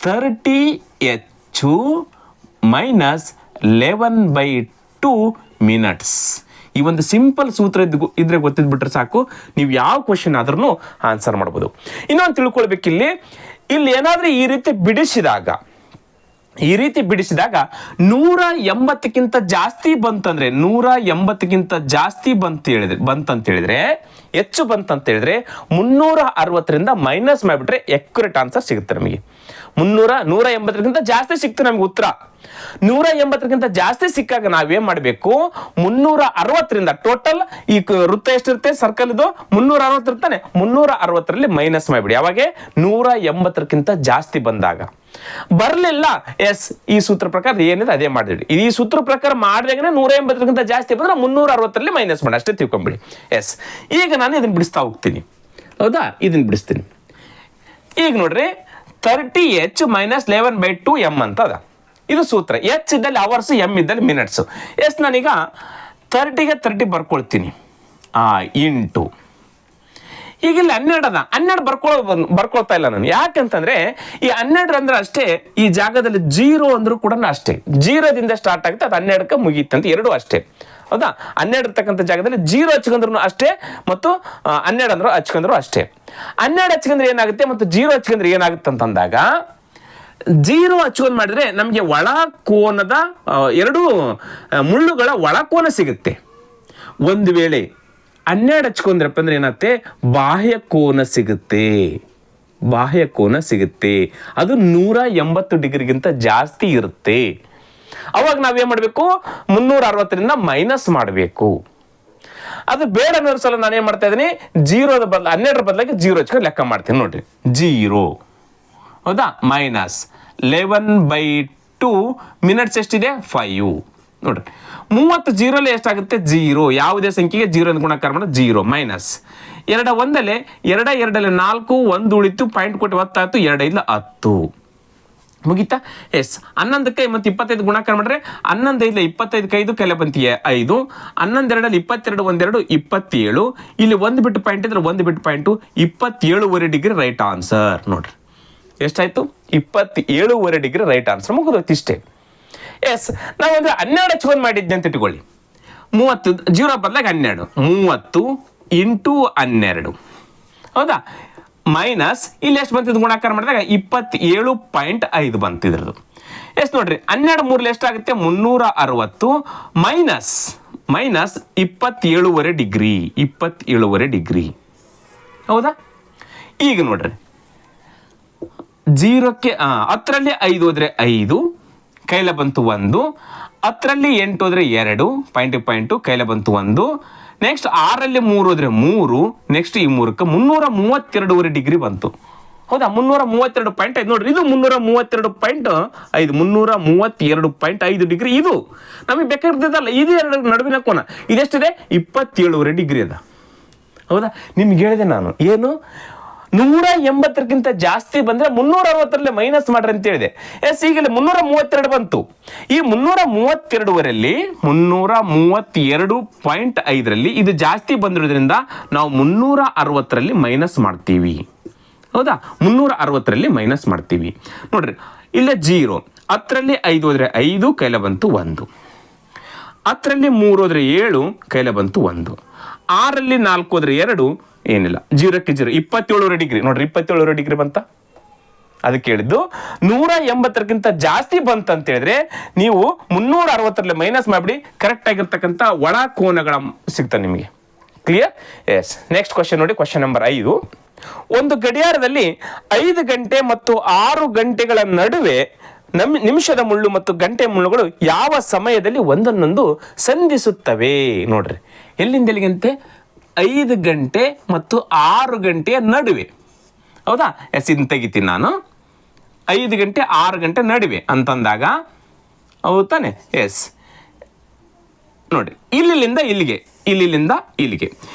30h ಮೈನಸ್ 11/2 ಮಿನಿಟ್ಸ್. ಈ ಒಂದು ಸಿಂಪಲ್ ಸೂತ್ರ ಇದ್ರೆ ಗೊತ್ತಿದ್ಬಿಟ್ರೆ ಸಾಕು, ನೀವು ಯಾವ ಕ್ವಶನ್ ಆದ್ರೂ ಆನ್ಸರ್ ಮಾಡ್ಬೋದು. ಇನ್ನೊಂದು ತಿಳ್ಕೊಳ್ಬೇಕಿಲ್ಲಿ, ಇಲ್ಲಿ ಏನಾದರೂ ಈ ರೀತಿ ಬಿಡಿಸಿದಾಗ 180ಕ್ಕಿಂತ ಜಾಸ್ತಿ ಬಂತಂದ್ರೆ 180ಕ್ಕಿಂತ ಜಾಸ್ತಿ ಬಂತಂತೇಳಿದ್ರೆ ಹೆಚ್ಚು ಬಂತಂತೇಳಿದ್ರೆ 360ರಿಂದ ಮೈನಸ್ ಮಾಡಿಬಿಟ್ರೆ ಎಕ್ಯುರೇಟ್ ಆನ್ಸರ್ ಸಿಗುತ್ತೆ ನಮಗೆ. 180ಕ್ಕಿಂತ ಜಾಸ್ತಿ ಸಿಕ್ತು ನಮ್ಗೆ ಉತ್ತರ. 180ಕ್ಕಿಂತ ಜಾಸ್ತಿ ಸಿಕ್ಕಾಗ ನಾವೇನ್ ಮಾಡಬೇಕು, 360ರಿಂದ ಟೋಟಲ್ ಈ ವೃತ್ತ ಎಷ್ಟಿರುತ್ತೆ, ಸರ್ಕಲ್ ಇದು 360 ಇರ್ತಾನೆ, 360ರಲ್ಲಿ ಮೈನಸ್ ಮಾಡಿಬಿಡಿ. ಯಾವಾಗ 180ಕ್ಕಿಂತ ಜಾಸ್ತಿ ಬಂದಾಗ. ಬರ್ಲಿಲ್ಲ, ಎಸ್ ಈ ಸೂತ್ರ ಪ್ರಕಾರ ಏನಿದೆ ಅದೇ ಮಾಡಿಬಿಡಿ. ಈ ಸೂತ್ರ ಪ್ರಕಾರ ಮಾಡಿದಾಗ 180ಕ್ಕಿಂತ ಜಾಸ್ತಿ ಬಂದ್ರೆ 360ರಲ್ಲಿ ಮೈನಸ್ ಮಾಡಿ, ಅಷ್ಟೇ ತಿಳ್ಕೊಂಬಿಡಿ. ಎಸ್, ಈಗ ನಾನು ಇದನ್ನ ಬಿಡಿಸ್ತಾ ಹೋಗ್ತೀನಿ. ಹೌದಾ, ಇದನ್ನ ಬಿಡಿಸ್ತೀನಿ. ಈಗ ನೋಡ್ರಿ 30h - 11/2m ಅಂತ ಅದ. ಇದು ಸೂತ್ರ. ಎಚ್ ಇದ್ದಲ್ಲಿ ಅವರ್ಸ್, ಎಮ್ ಇದ್ದಲ್ಲಿ ಮಿನಿಟ್ಸ್. ಎಸ್, ನಾನೀಗ 30ಗೆ 30 ಬರ್ಕೊಳ್ತೀನಿ ಇಂಟು. ಈಗ ಇಲ್ಲಿ 12 ಅದ, 12 ಬರ್ಕೊಳ್ತಾ ಇಲ್ಲ ನಾನು. ಯಾಕಂತಂದ್ರೆ ಈ 12 ಅಂದ್ರೆ ಅಷ್ಟೇ, ಈ ಜಾಗದಲ್ಲಿ 0 ಅಂದ್ರೂ ಕೂಡ ಅಷ್ಟೇ, 0ದಿಂದ ಸ್ಟಾರ್ಟ್ ಆಗುತ್ತೆ, ಅದು 12ಕ್ಕೆ ಮುಗೀತಂತ, ಎರಡೂ ಅಷ್ಟೇ. ಹೌದಾ, 12 ಇರ್ತಕ್ಕಂಥ ಜಾಗದಲ್ಲಿ 0 ಹಚ್ಕೊಂಡ್ರು ಅಷ್ಟೇ, ಮತ್ತು 12 ಅಂದ್ರು ಹಚ್ಕೊಂಡ್ರು ಅಷ್ಟೇ. 12 ಹಚ್ಕೊಂಡ್ರೆ ಏನಾಗುತ್ತೆ ಮತ್ತು 0 ಹಚ್ಕೊಂಡ್ರೆ ಏನಾಗುತ್ತೆ ಅಂತಂದಾಗ, 0 ಹಚ್ಕೊಂಡ್ ಮಾಡಿದ್ರೆ ನಮಗೆ ಒಳ ಕೋನದ ಎರಡು ಮುಳ್ಳುಗಳ ಒಳಕೋನ ಸಿಗುತ್ತೆ. ಒಂದು ವೇಳೆ 12 ಹಚ್ಕೊಂಡ್ರಪ್ಪ ಅಂದ್ರೆ ಏನಾಗುತ್ತೆ, ಬಾಹ್ಯ ಕೋನ ಸಿಗುತ್ತೆ. ಬಾಹ್ಯ ಕೋನ ಸಿಗುತ್ತೆ, ಅದು 180 ಡಿಗ್ರಿಗಿಂತ ಜಾಸ್ತಿ ಇರುತ್ತೆ. ಅವಾಗ ನಾವೇನ್ ಮಾಡಬೇಕು, 360ರಿಂದ ಮೈನಸ್ ಮಾಡಬೇಕು. ಅದು ಬೇಡ ಅನ್ನೋ ಸಲ ನಾನು ಏನ್ ಮಾಡ್ತಾ ಇದ್ದೀನಿ, 0ದ ಬದಲು 12ರ ಬದಲಾಗಿ 0 ಹಚ್ಕೊಂಡು ಲೆಕ್ಕ ಮಾಡ್ತೀನಿ. ನೋಡ್ರಿ 0, ಹೌದಾ, ಮೈನಸ್ 11/2 ಮಿನಿಟ್ಸ್ ಎಷ್ಟಿದೆ 5. ನೋಡ್ರಿ 30 0ಲ್ಲಿ ಎಷ್ಟಾಗುತ್ತೆ 0. ಯಾವುದೇ ಸಂಖ್ಯೆಗೆ 0 ಅಂತ ಗುಣಾಕಾರ ಮಾಡಿದ್ರೆ 0 ಮೈನಸ್ 2 1ಲ್ಲಿ 2 2ಲ್ಲಿ 4, 1 ಉಳಿತು, ಪಾಯಿಂಟ್ ಕೊಟ್ಟು 10 ಆಯ್ತು, 2 5 10 ಮುಗೀತಾ. ಎಸ್, 11ಕ್ಕೆ ಮತ್ತು 25 ಗುಣಾಕಾರ ಮಾಡಿದ್ರೆ 11 5 25 5 ಕೆಲ ಬಂತಿ 5, 11 2ಲ್ಲಿ 22 1 2 27. ಇಲ್ಲಿ 1 ಬಿಟ್ಟು ಪಾಯಿಂಟ್ ಇದ್ರೆ 1 ಬಿಟ್ಟು ಪಾಯಿಂಟು 27.5 ಡಿಗ್ರಿ ರೈಟ್ ಆನ್ಸರ್. ನೋಡ್ರಿ ಎಷ್ಟಾಯ್ತು, 27.5 ಡಿಗ್ರಿ ರೈಟ್ ಆನ್ಸರ್. ಮುಗಿದೋಯ್ತು ಇಷ್ಟೇ. ಎಸ್, ನಾವೊಂದು 12 ಹಚ್ಕೊಂಡು ಮಾಡಿದ್ದೆ ಅಂತ ಇಟ್ಕೊಳ್ಳಿ. 30 0 ಬದಲಾಗಿ 12, 30 ಇಂಟು 12, ಹೌದಾ, ಮೈನಸ್ ಇಲ್ಲಿ ಎಷ್ಟು ಬಂತಿದ್ದು ಗುಣಾಕಾರ ಮಾಡಿದಾಗ 27.5 ಬಂತಿದ್ರದು. ಎಷ್ಟು ನೋಡ್ರಿ, 12 3 ಎಷ್ಟಾಗುತ್ತೆ 360 ಮೈನಸ್ 27.5 ಡಿಗ್ರಿ, 27.5 ಡಿಗ್ರಿ. ಹೌದಾ, ಈಗ ನೋಡ್ರಿ 0ಕ್ಕೆ 10ರಲ್ಲಿ 5 ಹೋದ್ರೆ 5, ಕೈಲ ಬಂತು 1. 10ರಲ್ಲಿ 8 ಹೋದ್ರೆ 2, ಪಾಯಿಂಟು ಕೈಲ ಬಂತು 1. ನೆಕ್ಸ್ಟ್ 6ರಲ್ಲಿ 3 ಹೋದ್ರೆ 3, ನೆಕ್ಸ್ಟ್ ಈ 3ಕ್ಕೆ 332.5 ಡಿಗ್ರಿ ಬಂತು. ಹೌದಾ, 332.5 ನೋಡ್ರಿ, ಇದು 332.5, 332.5 ಡಿಗ್ರಿ. ಇದು ನಮಗೆ ಬೇಕಾಗಿರ್ತದಲ್ಲ, ಇದು ಎರಡು ನಡುವಿನ ಕೋನ ಇದೆಷ್ಟಿದೆ 27.5 ಡಿಗ್ರಿ ಅದ. ಹೌದಾ, ನಿಮ್ಗೆ ಹೇಳಿದೆ ನಾನು ಏನು, 180ಕ್ಕಿಂತ ಜಾಸ್ತಿ ಬಂದ್ರೆ 360ರಲ್ಲಿ ಮೈನಸ್ ಮಾಡ್ರಿ ಅಂತ ಹೇಳಿದೆ. ಎಸ್, ಈಗಲೇ 332 ಬಂತು. ಈ 332ರಲ್ಲಿ 332.5ರಲ್ಲಿ ಇದು ಜಾಸ್ತಿ ಬಂದಿರೋದ್ರಿಂದ ನಾವು 360ರಲ್ಲಿ ಮೈನಸ್ ಮಾಡ್ತೀವಿ. ಹೌದಾ, 360ರಲ್ಲಿ ಮೈನಸ್ ಮಾಡ್ತೀವಿ. ನೋಡ್ರಿ ಇಲ್ಲೇ 0, 10ರಲ್ಲಿ 5 ಹೋದ್ರೆ 5, ಕೈಲ ಬಂತು 1. 10ರಲ್ಲಿ 3 ಹೋದ್ರೆ 7, ಕೈಲ ಬಂತು 1. 6ರಲ್ಲಿ 4 ಹೋದ್ರೆ 2, ಏನಿಲ್ಲ, 0ಕ್ಕೆ 0, 27 ಡಿಗ್ರಿ. ನೋಡ್ರಿ 27 ಡಿಗ್ರಿ ಬಂತ. ಅದಕ್ಕೆ ಹೇಳಿದ್ದು 180ಕ್ಕಿಂತ ಜಾಸ್ತಿ ಬಂತ ಅಂತ ಹೇಳಿದ್ರೆ ನೀವು 360ರಲ್ಲಿ ಮೈನಸ್ ಮಾಡಿಬಿಡಿ, ಕರೆಕ್ಟ್ ಆಗಿರ್ತಕ್ಕಂಥ ಒಳ ಕೋನಗಳ ಸಿಗ್ತದೆ ನಿಮಗೆ. ಕ್ಲಿಯರ್? ಎಸ್, ನೆಕ್ಸ್ಟ್ ಕ್ವಶನ್ ನೋಡಿ, ಕ್ವಶನ್ ನಂಬರ್ 5. ಒಂದು ಗಡಿಯಾರದಲ್ಲಿ 5 ಗಂಟೆ ಮತ್ತು 6 ಗಂಟೆಗಳ ನಡುವೆ ನಿಮಿಷದ ಮುಳ್ಳು ಮತ್ತು ಗಂಟೆ ಮುಳ್ಳುಗಳು ಯಾವ ಸಮಯದಲ್ಲಿ ಒಂದನ್ನೊಂದು ಸಂಧಿಸುತ್ತವೆ? ನೋಡ್ರಿ, ಎಲ್ಲಿಂದ ಎಲ್ಲಿಗಂತೆ 5 ಗಂಟೆ ಮತ್ತು 6 ಗಂಟೆಯ ನಡುವೆ. ಹೌದಾ, ಎಸ್, ಇದನ್ನ ತೆಗಿತೀನಿ ನಾನು. 5 ಗಂಟೆ 6 ಗಂಟೆ ನಡುವೆ ಅಂತಂದಾಗ ಹೌದು ತಾನೆ. ಎಸ್, ನೋಡಿ ಇಲ್ಲಿಂದ ಇಲ್ಲಿಗೆ, ಇಲ್ಲಿಂದ ಇಲ್ಲಿಗೆ,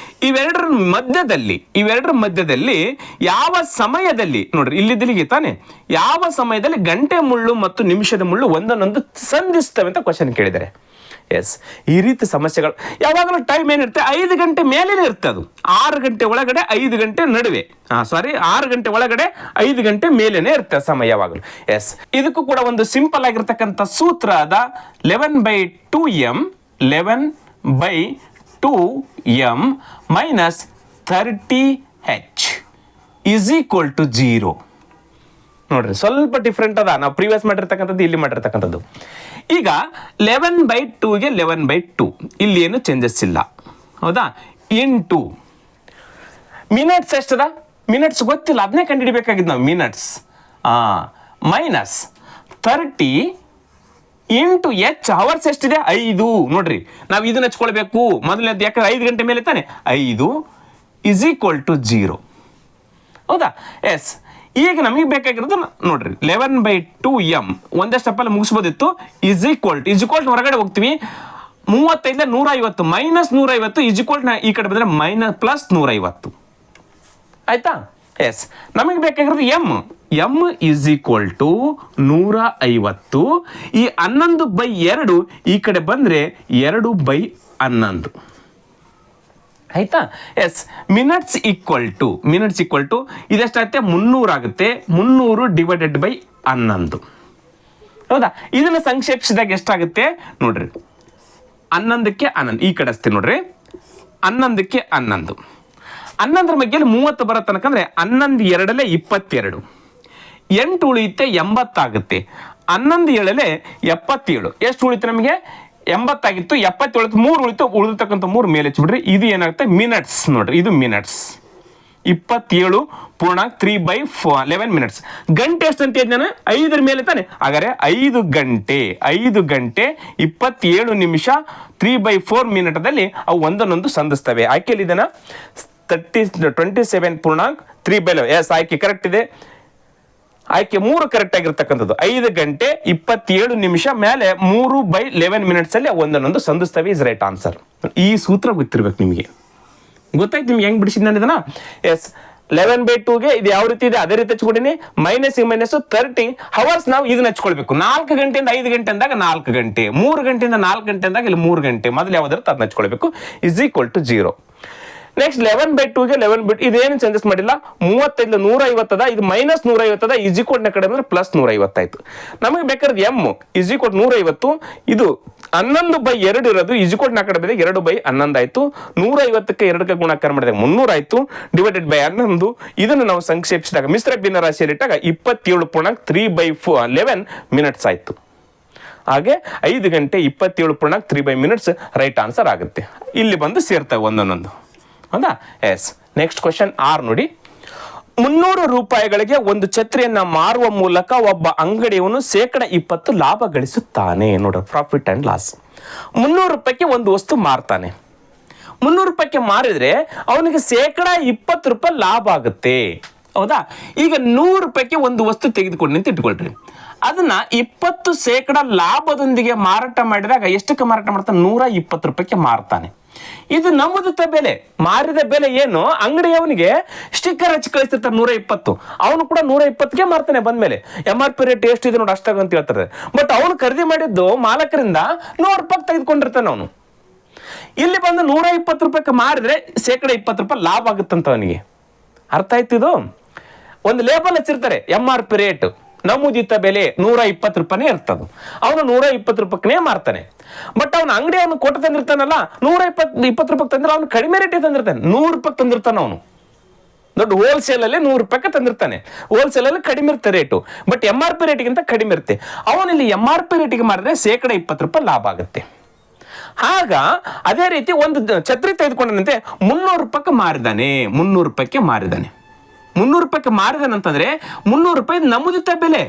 ಇವೆರಡರ ಮಧ್ಯದಲ್ಲಿ ಯಾವ ಸಮಯದಲ್ಲಿ, ನೋಡ್ರಿ ಇಲ್ಲಿಗೆ ತಾನೆ, ಯಾವ ಸಮಯದಲ್ಲಿ ಗಂಟೆ ಮುಳ್ಳು ಮತ್ತು ನಿಮಿಷದ ಮುಳ್ಳು ಒಂದನ್ನೊಂದು ಸಂಧಿಸ್ತವೆ ಅಂತ ಕ್ವಶನ್ ಕೇಳಿದ್ದಾರೆ. ಎಸ್, ಈ ರೀತಿ ಸಮಸ್ಯೆಗಳು ಯಾವಾಗಲೂ ಟೈಮ್ ಏನಿರುತ್ತೆ 5 ಗಂಟೆ ಮೇಲೆ ಇರುತ್ತೆ. ಅದು 6 ಗಂಟೆ ಒಳಗಡೆ 5 ಗಂಟೆ ನಡುವೆ, 6 ಗಂಟೆ ಒಳಗಡೆ 5 ಗಂಟೆ ಮೇಲೇನೆ ಇರುತ್ತೆ ಸಮಯ ಯಾವಾಗಲೂ. ಎಸ್, ಇದಕ್ಕೂ ಕೂಡ ಒಂದು ಸಿಂಪಲ್ ಆಗಿರ್ತಕ್ಕಂಥ ಸೂತ್ರ ಅದ. 11/2m 11/2m minus 30h is equal to 0. ನೋಡ್ರಿ ಸ್ವಲ್ಪ ಡಿಫ್ರೆಂಟ್ ಅದ, ನಾವು ಪ್ರೀವಿಯಸ್ ಮಾಡಿರ್ತಕ್ಕಂಥದ್ದು ಇಲ್ಲಿ ಮಾಡಿರ್ತಕ್ಕಂಥದ್ದು. ಈಗ 11/2ಗೆ 11/2 ಇಲ್ಲಿ ಏನು ಚೇಂಜಸ್ ಇಲ್ಲ. ಹೌದಾ, ಇಂಟು ಮಿನಿಟ್ಸ್ ಎಷ್ಟದ, ಮಿನಿಟ್ಸ್ ಗೊತ್ತಿಲ್ಲ, ಅದನ್ನೇ ಕಂಡುಹಿಡಿಬೇಕಾಗಿದ್ದು ನಾವು. Minutes minus 30 into H hours ಎಷ್ಟಿದೆ 5 ನೋಡ್ರಿ. ನಾವು ಇದನ್ನ ಹಚ್ಕೊಳ್ಬೇಕು ಮೊದಲನೇದು, ಯಾಕಂದ್ರೆ 5 ಗಂಟೆ ಮೇಲೆ ತಾನೆ. 5 ಇಸ್ ಈಕ್ವಲ್ ಟು 0. ಹೌದಾ? ಎಸ್. ಈಗ ನಮಗೆ ಬೇಕಾಗಿರೋದು ನೋಡ್ರಿ 11/2m ಒಂದೇ ಸ್ಟೆಪ್ಪಲ್ಲಿ ಮುಗಿಸ್ಬೋದಿತ್ತು. ಇಸ್ ಈಕ್ವಲ್ ಟು ಹೊರಗಡೆ ಹೋಗ್ತೀವಿ. 35 150 ಮೈನಸ್ 150 ಇಸ್ ಈಕ್ವಲ್ ಈ ಕಡೆ ಬಂದರೆ ಮೈನಸ್ ಪ್ಲಸ್ 150. ಆಯ್ತಾ? ಎಸ್. ನಮಗೆ ಬೇಕಾಗಿರೋದು ಎಮ್ ಇಸ್ ಈಕ್ವಲ್ ಟು 150. ಈ 11/2 ಈ ಕಡೆ ಬಂದರೆ 2/11. ಆಯ್ತಾ? ಎಸ್. ಮಿನಿಟ್ಸ್ ಈಕ್ವಲ್ ಟು ಇದೆಷ್ಟಾಗುತ್ತೆ 300 ಆಗುತ್ತೆ. 300 ಡಿವೈಡೆಡ್ ಬೈ 11. ಹೌದಾ? ಇದನ್ನು ಸಂಕ್ಷೇಪಿಸಿದಾಗ ಎಷ್ಟಾಗುತ್ತೆ ನೋಡ್ರಿ. 11ಕ್ಕೆ 11 ಈ ಕಡೆ ಹಚ್ತೀನಿ ನೋಡ್ರಿ. 11ಕ್ಕೆ 11. 11ರ ಬಗ್ಗೆ 30 ಬರೋ ತನಕಂದ್ರೆ 11 2 22. 8 ಉಳಿಯುತ್ತೆ 80 ಆಗುತ್ತೆ. 11 7 77. ಎಷ್ಟು ಉಳಿತು ನಮಗೆ? 80 ಆಗಿತ್ತು. 77 3 ಉಳಿತು. ಉಳಿದತಕ್ಕಂಥ 3 ಮೇಲೆ ಹಚ್ಚಿಬಿಡ್ರಿ. ಇದು ಏನಾಗುತ್ತೆ ಮಿನಿಟ್ಸ್ ನೋಡ್ರಿ. ಇದು ಮಿನಿಟ್ಸ್ 27.3/11 ಮಿನಿಟ್ಸ್. ಗಂಟೆ ಎಷ್ಟು ಅಂತ ನಾನು 5ರ ಮೇಲೆ ತಾನೆ. ಹಾಗಾದ್ರೆ 5 ಗಂಟೆ 27 ನಿಮಿಷ 3/4 ಮಿನಿಟದಲ್ಲಿ ಅವು ಒಂದನ್ನೊಂದು ಸಂಧಿಸ್ತವೆ. ಆಯ್ಕೆಯಲ್ಲಿ ಇದನ್ನ 27.3/11. ಎಸ್, ಆಯ್ಕೆ ಕರೆಕ್ಟ್ ಇದೆ. ಆಯ್ಕೆ 3 ಕರೆಕ್ಟ್ ಆಗಿರ್ತಕ್ಕಂಥದ್ದು. 5 ಗಂಟೆ 27 ನಿಮಿಷ ಮೇಲೆ 3/11 ಮಿನಿಟ್ಸ್ ಅಲ್ಲಿ ಒಂದನ್ನೊಂದು ಸಂಧಿಸ್ತವೆ ಇಸ್ ರೈಟ್ ಆನ್ಸರ್. ಈ ಸೂತ್ರ ಗೊತ್ತಿರ್ಬೇಕು ನಿಮಗೆ. ಗೊತ್ತಾಯ್ತು ನಿಮ್ಗೆ ಹೆಂಗ್ ಬಿಡಿಸಿದ್ ನಾನು ಇದನ್ನ? ಎಸ್. 11/2ಗೆ ಇದು ಯಾವ ರೀತಿ ಇದೆ ಅದೇ ರೀತಿ ಹಚ್ಕೊಂಡಿನಿ. ಮೈನಸ್ 30 ಅವರ್ಸ್ ನಾವು ಇದನ್ನ ಹಚ್ಕೊಳ್ಬೇಕು. 4 ಗಂಟೆಯಿಂದ 5 ಗಂಟೆ ಅಂದಾಗ 4 ಗಂಟೆ, 3 ಗಂಟೆಯಿಂದ 4 ಗಂಟೆ ಅಂದಾಗ ಇಲ್ಲಿ 3 ಗಂಟೆ. ಮೊದಲು ಯಾವ್ದಾದ್ರು ಅದನ್ನ ಹಚ್ಕೊಳ್ಬೇಕು. Is equal to 0. ನೆಕ್ಸ್ಟ್ 11/2ಗೆ 11/2 ಇದೇನು ಚೇಂಜಸ್ ಮಾಡಿಲ್ಲ. 35 150 ಅದ, ಇದು ಮೈನಸ್ 150 ಅದ. ಇಸ್ ಈಕ್ವಲ್ ನ ಕಡೆ ಬಂದ್ರೆ ಪ್ಲಸ್ 150 ಆಯ್ತು. ನಮಗೆ ಬೇಕಾದ್ರೆ ಎಮ್ ಇಸ್ ಈಕ್ವಲ್ 150. ಇದು 11/2 ಇರೋದು ಇಸ್ ಈಕ್ವಲ್ ನ ಕಡೆ ಬಂದ್ರೆ 2/11 ಆಯ್ತು. 150ಕ್ಕೆ 2ಕ್ಕೆ ಗುಣಾಕಾರ ಮಾಡಿದಾಗ 300 ಆಯ್ತು. Divided by 11. ಇದನ್ನು ನಾವು ಸಂಕ್ಷೇಪಿಸಿದಾಗ ಮಿಶ್ರ ಭಿನ್ನ ರಾಶಿಯಲ್ಲಿ ಇಟ್ಟಾಗ 27.3/11 ಮಿನಿಟ್ಸ್ ಆಯ್ತು. ಹಾಗೆ 5 ಗಂಟೆ 27.3 ಮಿನಿಟ್ಸ್ ರೈಟ್ ಆನ್ಸರ್ ಆಗುತ್ತೆ. ಇಲ್ಲಿ ಬಂದು ಸೇರ್ತವೆ ಒಂದೊಂದೊಂದು. ಹೌದಾ? ಎಸ್. ನೆಕ್ಸ್ಟ್ ಕ್ವಶನ್ 6 ನೋಡಿ. 300 ರೂಪಾಯಿಗಳಿಗೆ ಒಂದು ಛತ್ರಿಯನ್ನ ಮಾರುವ ಮೂಲಕ ಒಬ್ಬ ಅಂಗಡಿಯವನು 20% ಲಾಭ ಗಳಿಸುತ್ತಾನೆ. ನೋಡ್ರಿ, ಪ್ರಾಫಿಟ್ ಅಂಡ್ ಲಾಸ್. 300 ರೂಪಾಯಿಗೆ ಒಂದು ವಸ್ತು ಮಾರ್ತಾನೆ. 300 ರೂಪಾಯಿಗೆ ಮಾರಿದ್ರೆ ಅವನಿಗೆ 20% ರೂಪಾಯಿ ಲಾಭ ಆಗುತ್ತೆ. ಹೌದಾ? ಈಗ 100 ರೂಪಾಯಿಗೆ ಒಂದು ವಸ್ತು ತೆಗೆದುಕೊಂಡು ನಿಂತು ಇಟ್ಕೊಳ್ರಿ. ಅದನ್ನ 20% ಲಾಭದೊಂದಿಗೆ ಮಾರಾಟ ಮಾಡಿದಾಗ ಎಷ್ಟಕ್ಕೆ ಮಾರಾಟ ಮಾಡ್ತಾನೆ? 120 ರೂಪಾಯಿಗೆ ಮಾರ್ತಾನೆ. ಇದು ನಮ್ಮದ ಬೆಲೆ. ಮಾರಿದ ಬೆಲೆ ಏನು? ಅಂಗಡಿಯವನಿಗೆ ಸ್ಟಿಕ್ಕರ್ ಹಚ್ಚಿ ಕಳಿಸ್ತಿರ್ತಾರೆ 120. ಅವನು ಕೂಡ 120ಗೆ ಮಾರ್ತಾನೆ. ಬಂದ್ಮೇಲೆ MRP ರೇಟ್ ಎಷ್ಟಿದೆ ನೋಡಿ ಅಷ್ಟಾಗ ಅಂತ ಹೇಳ್ತಾರೆ. ಬಟ್ ಅವನು ಖರೀದಿ ಮಾಡಿದ್ದು ಮಾಲಕರಿಂದ 100 ರೂಪಾಯಿ ತೆಗೆದುಕೊಂಡಿರ್ತಾನೆ ಅವನು. ಇಲ್ಲಿ ಬಂದು 120 ರೂಪಾಯಿಗೆ ಮಾರಿದ್ರೆ 20% ರೂಪಾಯಿ ಲಾಭ ಆಗುತ್ತಂತ ಅವನಿಗೆ. ಅರ್ಥ ಆಯ್ತು? ಇದು ಒಂದು ಲೇಬಲ್ ಹಚ್ಚಿರ್ತಾರೆ MRP ರೇಟ್, ನಮೂದಿತ ಬೆಲೆ 120 ರೂಪಾಯಿನೇ ಇರ್ತದೆ. ಅವನು 120 ರೂಪಾಯಿನೇ ಮಾರ್ತಾನೆ. ಬಟ್ ಅವನ ಅಂಗಡಿ ಅವನು ಕೊಟ್ಟು ತಂದಿರ್ತಾನಲ್ಲ 120 ರೂಪಾಯಿ ತಂದ್ರೆ ಅವನು ಕಡಿಮೆ ರೇಟಿಗೆ ತಂದಿರ್ತಾನೆ. 100 ರೂಪಾಯಿ ತಂದಿರ್ತಾನೆ ಅವನು. ದೊಡ್ಡ ಹೋಲ್ಸೇಲ್ ಅಲ್ಲಿ 100 ರೂಪಾಯಿಗೆ ತಂದಿರ್ತಾನೆ. ಹೋಲ್ಸೇಲ್ ಅಲ್ಲಿ ಕಡಿಮೆ ಇರುತ್ತೆ ರೇಟು. ಬಟ್ MRP ರೇಟಿಗಿಂತ ಕಡಿಮೆ ಇರುತ್ತೆ. ಅವನಲ್ಲಿ MRP ರೇಟಿಗೆ ಮಾರಿದ್ರೆ 20% ರೂಪಾಯಿ ಲಾಭ ಆಗುತ್ತೆ. ಆಗ ಅದೇ ರೀತಿ ಒಂದು ಛತ್ರಿ ತೆಗೆದುಕೊಂಡಂತೆ 300 ರೂಪಾಯಿಗೆ ಮಾರಿದಾನೆ. 300 ರೂಪಾಯಿಗೆ ಮಾರಿದಾನೆ. 300 ರೂಪಾಯಿಗೆ ಮಾರಿದಾನಂತಂದ್ರೆ 300 ರೂಪಾಯಿ ನಮೂದಿತ ಬೆಲೆ.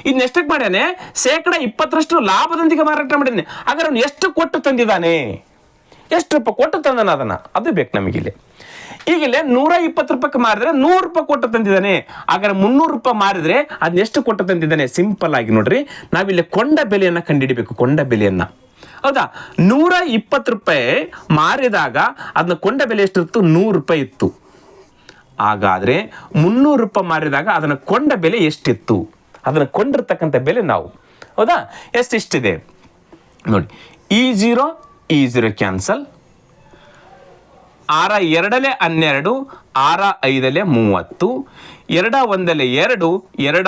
ಇದನ್ನ ಎಷ್ಟಕ್ಕೆ ಮಾಡ್ಯಾನೆ? 20% ಲಾಭದೊಂದಿಗೆ ಮಾರಾಟ ಮಾಡಿದ್ದಾನೆ. ಹಾಗಾದ್ರೆ ಅವನು ಎಷ್ಟು ಕೊಟ್ಟು ತಂದಿದ್ದಾನೆ? ಎಷ್ಟು ರೂಪಾಯಿ ಕೊಟ್ಟು ತಂದಾನ ಅದನ್ನ? ಅದು ಬೇಕು ನಮಗಿಲ್ಲಿ. ಈಗಿಲ್ಲೇ 120 ರೂಪಾಯಿಗೆ ಮಾರಿದ್ರೆ 100 ರೂಪಾಯಿ ಕೊಟ್ಟು ತಂದಿದ್ದಾನೆ. ಹಾಗಾದ್ರೆ 300 ರೂಪಾಯಿ ಮಾರಿದ್ರೆ ಅದನ್ನ ಎಷ್ಟು ಕೊಟ್ಟು ತಂದಿದ್ದಾನೆ? ಸಿಂಪಲ್ ಆಗಿ ನೋಡ್ರಿ, ನಾವಿಲ್ಲಿ ಕೊಂಡ ಬೆಲೆಯನ್ನ ಕಂಡುಹಿಡಿಬೇಕು. ಕೊಂಡ ಬೆಲೆಯನ್ನ. ಹೌದಾ? 120 ರೂಪಾಯಿ ಮಾರಿದಾಗ ಅದನ್ನ ಕೊಂಡ ಬೆಲೆ ಎಷ್ಟಿತ್ತು? 100 ರೂಪಾಯಿ ಇತ್ತು. ಹಾಗಾದ್ರೆ 300 ರೂಪಾಯಿ ಮಾರಿದಾಗ ಅದನ್ನ ಕೊಂಡ ಬೆಲೆ ಎಷ್ಟಿತ್ತು? ಅದನ್ನ ಕೊಂಡಿರ್ತಕ್ಕಂಥ ಬೆಲೆ ನಾವು. ಹೌದಾ? ಎಷ್ಟಿದೆ ನೋಡಿ. E0 cancel. 6 2 12, 6 5 30, 2 1 2, 2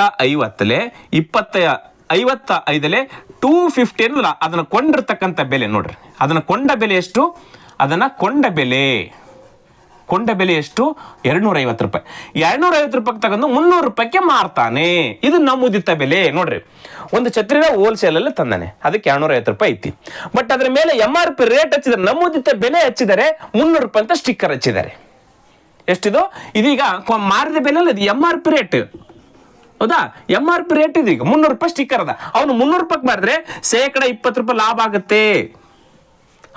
50, 55 250 ಅಂದ್ರೆ ಅದನ್ನ ಕೊಂಡಿರ್ತಕ್ಕಂಥ ಬೆಲೆ ನೋಡ್ರಿ. ಅದನ್ನ ಕೊಂಡ ಬೆಲೆ ಎಷ್ಟು? ಅದನ್ನ ಕೊಂಡ ಬೆಲೆ ಎಷ್ಟು? 250 ರೂಪಾಯಿ. 250 ರೂಪಾಯಿ ತಗೊಂಡು 300 ರೂಪಾಯಿಗೆ ಮಾರ್ತಾನೆ. ಇದು ನಮೂದಿತ ಬೆಲೆ ನೋಡ್ರಿ. ಒಂದು ಛತ್ರಿನ ಹೋಲ್ಸೇಲ್ ಅಲ್ಲಿ ತಂದಾನೆ, ಅದಕ್ಕೆ 250 ರೂಪಾಯಿ ಐತಿ. ಬಟ್ ಅದ್ರ ಮೇಲೆ MRP ರೇಟ್ ಹಚ್ಚಿದ್ದಾರೆ, ನಮೂದಿತ ಬೆಲೆ ಹಚ್ಚಿದ್ದಾರೆ 300 ರೂಪಾಯಿ ಅಂತ ಸ್ಟಿಕ್ಕರ್ ಹಚ್ಚಿದ್ದಾರೆ. ಎಷ್ಟಿದು? ಇದೀಗ ಮಾರಿದ ಬೆಲೆ ಅಲ್ಲ, ಇದು MRP ರೇಟ್. ಹೌದಾ? MRP ರೇಟ್ ಇದೆ, ಈಗ 300 ರೂಪಾಯಿ ಸ್ಟಿಕ್ಕರ್ ಅದ, ಅವನು 300 ರೂಪಾಯಿ ಮಾಡಿದ್ರೆ ₹20 ಲಾಭ ಆಗುತ್ತೆ.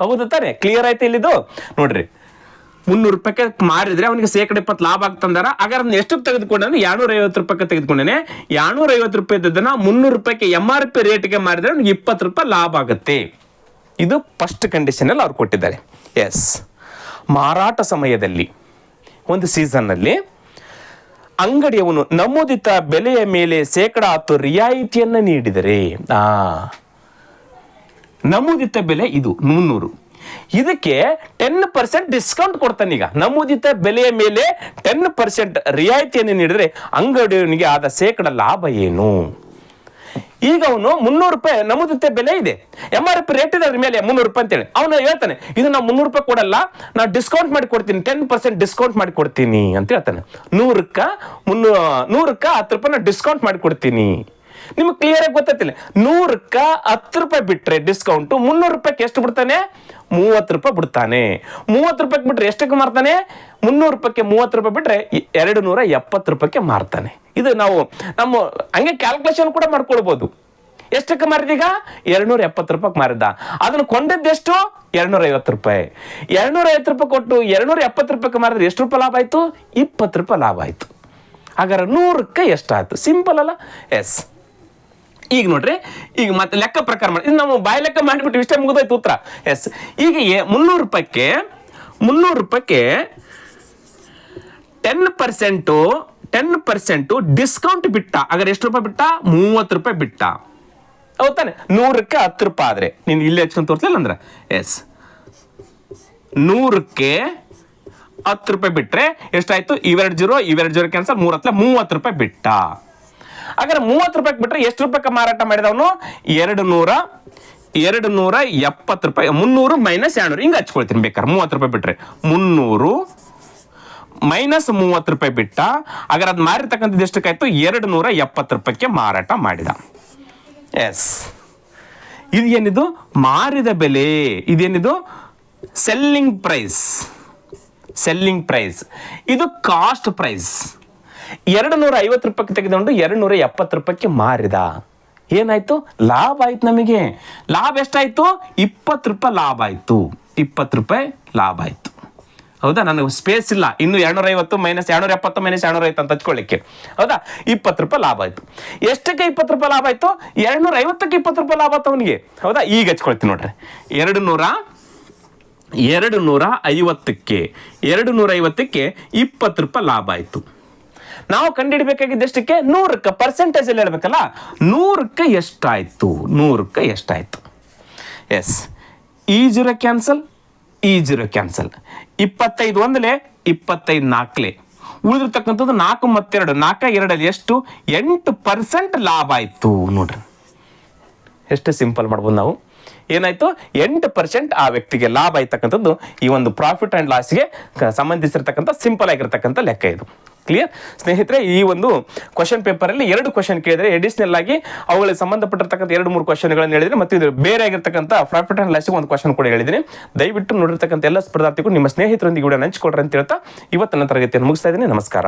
ಹೌದು ತಾನೆ? ಕ್ಲಿಯರ್ ಆಯ್ತು ಇಲ್ಲಿದು? ನೋಡ್ರಿ, 300 ರೂಪಾಯಿಗೆ ಮಾರಿದ್ರೆ ಅವನಿಗೆ ₹20 ಲಾಭ ಆಗ್ತಂದಾರ. ಹಾಗಾದ್ರೆ ಅದನ್ನ ಎಷ್ಟು ತೆಗೆದುಕೊಂಡೆ? ₹250 ತೆಗೆದುಕೊಂಡೇನೆ. ₹250 ಇದ್ದದನ್ನ 300 ರೂಪಾಯಿಗೆ MRP ರೇಟ್ಗೆ ಮಾರಿದ್ರೆ ಅವ್ನಿಗೆ ₹20 ಲಾಭ ಆಗುತ್ತೆ. ಇದು ಫಸ್ಟ್ ಕಂಡೀಷನ್ ಅಲ್ಲಿ ಅವ್ರು ಕೊಟ್ಟಿದ್ದಾರೆ. ಎಸ್, ಮಾರಾಟ ಸಮಯದಲ್ಲಿ ಒಂದು ಸೀಸನ್ನಲ್ಲಿ ಅಂಗಡಿಯವನು ನಮೂದಿತ ಬೆಲೆಯ ಮೇಲೆ ₹10 ರಿಯಾಯಿತಿಯನ್ನು ನೀಡಿದರೆ, ನಮೂದಿತ ಬೆಲೆ ಇದು 300, ಇದಕ್ಕೆ 10% ಡಿಸ್ಕೌಂಟ್ ಕೊಡ್ತಾನೆ. ಈಗ ನಮೂದಿತ ಬೆಲೆಯ ಮೇಲೆ 10% ರಿಯಾಯಿತಿಯನ್ನು ನೀಡಿದ್ರೆ ಅಂಗಡಿಯವನಿಗೆ ಆದ % ಲಾಭ ಏನು? ಈಗ ಅವನು 300 ರೂಪಾಯಿ ನಮೂದಿತ ಬೆಲೆ ಇದೆ, MRP ರೇಟ್ ಇದೆ ಅದ್ರ ಮೇಲೆ 300 ರೂಪಾಯಿ ಅಂತೇಳಿ ಅವನು ಹೇಳ್ತಾನೆ, ಇದು ನಾವು 300 ರೂಪಾಯಿ ಕೊಡಲ್ಲ, ನಾವು ಡಿಸ್ಕೌಂಟ್ ಮಾಡಿ ಕೊಡ್ತೀನಿ, 10% ಡಿಸ್ಕೌಂಟ್ ಮಾಡಿ ಕೊಡ್ತೀನಿ ಅಂತ ಹೇಳ್ತಾನೆ. 100ಕ್ಕೆ 10 ರೂಪಾಯಿ ಡಿಸ್ಕೌಂಟ್ ಮಾಡಿ ಕೊಡ್ತೀನಿ. ನಿಮ್ಗೆ ಕ್ಲಿಯರ್ ಆಗಿ ಗೊತ್ತಿಲ್ಲ, 100ಕ್ಕೆ 10 ರೂಪಾಯಿ ಬಿಟ್ರೆ ಡಿಸ್ಕೌಂಟ್, 300 ರೂಪಾಯಿಗೆ ಎಷ್ಟು ಬಿಡ್ತಾನೆ? 30 ರೂಪಾಯಿ ಬಿಡ್ತಾನೆ. 30 ರೂಪಾಯಿಗೆ ಬಿಟ್ರೆ ಎಷ್ಟಕ್ಕೆ ಮಾರ್ತಾನೆ? 300 ರೂಪಾಯಿಗೆ 30 ರೂಪಾಯಿ ಬಿಟ್ರೆ 270 ರೂಪಾಯಿಗೆ ಮಾರ್ತಾನೆ. ಇದು ನಾವು ನಮ್ಮ ಹಂಗೆ ಕ್ಯಾಲ್ಕುಲೇಷನ್ ಕೂಡ ಮಾಡ್ಕೊಳ್ಬಹುದು. ಎಷ್ಟಕ್ಕೆ ಮಾರಿದೀಗ? 270 ರೂಪಾಯಿಗೆ ಮಾರಿದ. ಅದನ್ನು ಕೊಂಡದ್ದೆಷ್ಟು? 250 ರೂಪಾಯಿ. 250 ರೂಪಾಯಿ ಕೊಟ್ಟು 270 ರೂಪಾಯಿಗೆ ಮಾರಿದ್ರೆ ಎಷ್ಟು ರೂಪಾಯಿ ಲಾಭ ಆಯ್ತು? 20 ರೂಪಾಯಿ ಲಾಭ ಆಯ್ತು. ಹಾಗಾದ್ರೆ 100ಕ್ಕೆ ಎಷ್ಟಾಯ್ತು? ಸಿಂಪಲ್ ಅಲ್ಲ? ಎಸ್. ಈಗ ನೋಡ್ರಿ, ಈಗ ಮತ್ತೆ ಲೆಕ್ಕ ಪ್ರಕಾರ ಮಾಡಿ, ಇದು ನಾವು ಬಾಯಿ ಲೆಕ್ಕ ಮಾಡಿಬಿಟ್ಟು ಇಷ್ಟೇ ಮುಗಿದೋಯ್ತು ಉತ್ತರ. ಎಸ್. ಈಗ 300 ರೂಪಾಯಿಗೆ 10% ಡಿಸ್ಕೌಂಟ್ ಬಿಟ್ಟ. ಹಾಗಾದ್ರೆ ಎಷ್ಟು ರೂಪಾಯಿ ಬಿಟ್ಟ? 30 ರೂಪಾಯಿ ಬಿಟ್ಟ. ಹೌದಾನೆ? 100ಕ್ಕೆ 10 ರೂಪಾಯಿ ಆದ್ರೆ ನೀನು ಇಲ್ಲಿ ಹಚ್ಕೊಂಡು ತೋರಿಸಲಿಲ್ಲ ಅಂದ್ರೆ, ಎಸ್, 100ಕ್ಕೆ 10 ರೂಪಾಯಿ ಬಿಟ್ರೆ ಎಷ್ಟಾಯ್ತು? ಇವೆರಡು ಜೀರೋ ಕ್ಯಾನ್ಸಲ್, 30 ರೂಪಾಯಿ ಬಿಟ್ಟ. ಹಾಗಾದ್ರೆ 30 ರೂಪಾಯಿ ಬಿಟ್ರೆ ಎಷ್ಟು ರೂಪಾಯಿಗೆ ಮಾರಾಟ ಮಾಡಿದವನು? 270 ರೂಪಾಯಿ. 300 ಮೈನಸ್ 200 ಹಿಂಗೆ ಹಚ್ಕೊಳ್ತೀನಿ ಬೇಕಾದ್ರೆ. 30 ರೂಪಾಯಿ ಬಿಟ್ರೆ 300 ಮೈನಸ್ 30 ರೂಪಾಯಿ ಬಿಟ್ಟ. ಹಾಗಾದ್ರೆ ಅದು ಮಾರಿರ್ತಕ್ಕಂಥದ್ದು ಎಷ್ಟಕ್ಕಾಯ್ತು? 270 ರೂಪಾಯಿಗೆ ಮಾರಾಟ ಮಾಡಿದ. ಎಸ್. ಇದು ಏನಿದು? ಮಾರಿದ ಬೆಲೆ. ಇದೇನಿದು? Selling price. ಇದು ಕಾಸ್ಟ್ ಪ್ರೈಸ್. 250 ರೂಪಾಯಿಗೆ ತೆಗೆದುಕೊಂಡು 270 ರೂಪಾಯಿಗೆ ಮಾರಿದ. ಏನಾಯ್ತು? ಲಾಭ ಆಯ್ತು ನಮಗೆ. ಲಾಭ ಎಷ್ಟಾಯ್ತು? 20 ರೂಪಾಯಿ ಲಾಭ ಆಯ್ತು. 20 ರೂಪಾಯಿ ಲಾಭ ಆಯ್ತು. ಹೌದಾ? ನನಗೆ ಸ್ಪೇಸ್ ಇಲ್ಲ, ಇನ್ನು 250 ಮೈನಸ್ 270 ಮೈನಸ್ 250 ಅಂತ ಹಚ್ಕೊಳ್ಳಿಕ್ಕೆ. ಹೌದಾ? 20 ರೂಪಾಯಿ ಲಾಭ ಆಯ್ತು. ಎಷ್ಟಕ್ಕೆ 20 ರೂಪಾಯಿ ಲಾಭ ಆಯ್ತು? 250ಕ್ಕೆ 20 ರೂಪಾಯಿ ಲಾಭ ಆಯ್ತು ಅವನಿಗೆ. ಹೌದಾ? ಈಗ ಹಚ್ಕೊಳ್ತೀನಿ ನೋಡ್ರಿ. 250ಕ್ಕೆ 20 ರೂಪಾಯಿ ಲಾಭ ಆಯ್ತು. ನಾವು ಕಂಡುಹಿಡಬೇಕಾಗಿದ್ದು ಎಷ್ಟಕ್ಕೆ? 100ಕ್ಕೆ. ಪರ್ಸೆಂಟೇಜ್ ಅಲ್ಲಿ ಹೇಳ್ಬೇಕಲ್ಲ. 100ಕ್ಕೆ ಎಷ್ಟಾಯ್ತು? ಎಸ್. ಈ ಜೀರೋ ಕ್ಯಾನ್ಸಲ್, 25 ಒಂದಲೇ, 25 ನಾಲ್ಕಲೆ, ಉಳಿದಿರ್ತಕ್ಕಂಥದ್ದು 4 ಮತ್ತು 2, 4 2 ಎಷ್ಟು? 8% ಲಾಭ ಆಯ್ತು. ನೋಡ್ರಿ ಎಷ್ಟು ಸಿಂಪಲ್ ಮಾಡ್ಬೋದು ನಾವು. ಏನಾಯ್ತು? 8% ಆ ವ್ಯಕ್ತಿಗೆ ಲಾಭ ಆಯ್ತಕ್ಕಂಥದ್ದು ಈ ಒಂದು ಪ್ರಾಫಿಟ್ ಅಂಡ್ ಲಾಸ್ಗೆ ಸಂಬಂಧಿಸಿರ್ತಕ್ಕಂಥ ಸಿಂಪಲ್ ಆಗಿರ್ತಕ್ಕಂಥ ಲೆಕ್ಕ ಇದು. ಕ್ಲಿಯರ್ ಸ್ನೇಹಿತರೆ? ಈ ಒಂದು ಕ್ವಶನ್ ಪೇಪರಲ್ಲಿ 2 ಕ್ವಶನ್ ಕೇಳಿದ್ರೆ, ಎಡಿಷನಲ್ ಆಗಿ ಅವುಗಳಿಗೆ ಸಂಬಂಧಪಟ್ಟಿರ್ತಕ್ಕಂಥ 2-3 ಕ್ವಶನ್ಗಳನ್ನು ಹೇಳಿದ್ರೆ, ಮತ್ತು ಇದು ಬೇರೆ ಆಗಿರ್ತಕ್ಕಂಥ ಪ್ರಾಫಿಟ್ ಅಂಡ್ ಲಾಸ್ಗೆ ಒಂದು ಕ್ವಶನ್ ಕೂಡ ಹೇಳಿದ್ದೀನಿ. ದಯವಿಟ್ಟು ನೋಡಿರ್ತಕ್ಕಂಥ ಎಲ್ಲ ಸ್ಪರ್ಧಾರ್ಥಿಗಳು ನಿಮ್ಮ ಸ್ನೇಹಿತರೊಂದಿಗೆ ವಿಡಿಯೋನ ಹಂಚಿಕೊಡ್ರಿ ಅಂತ ಹೇಳ್ತಾ ಇವತ್ತಿನ ತರಗತಿಯನ್ನು ಮುಗಿಸ್ತಾ ಇದ್ದೀನಿ. ನಮಸ್ಕಾರ.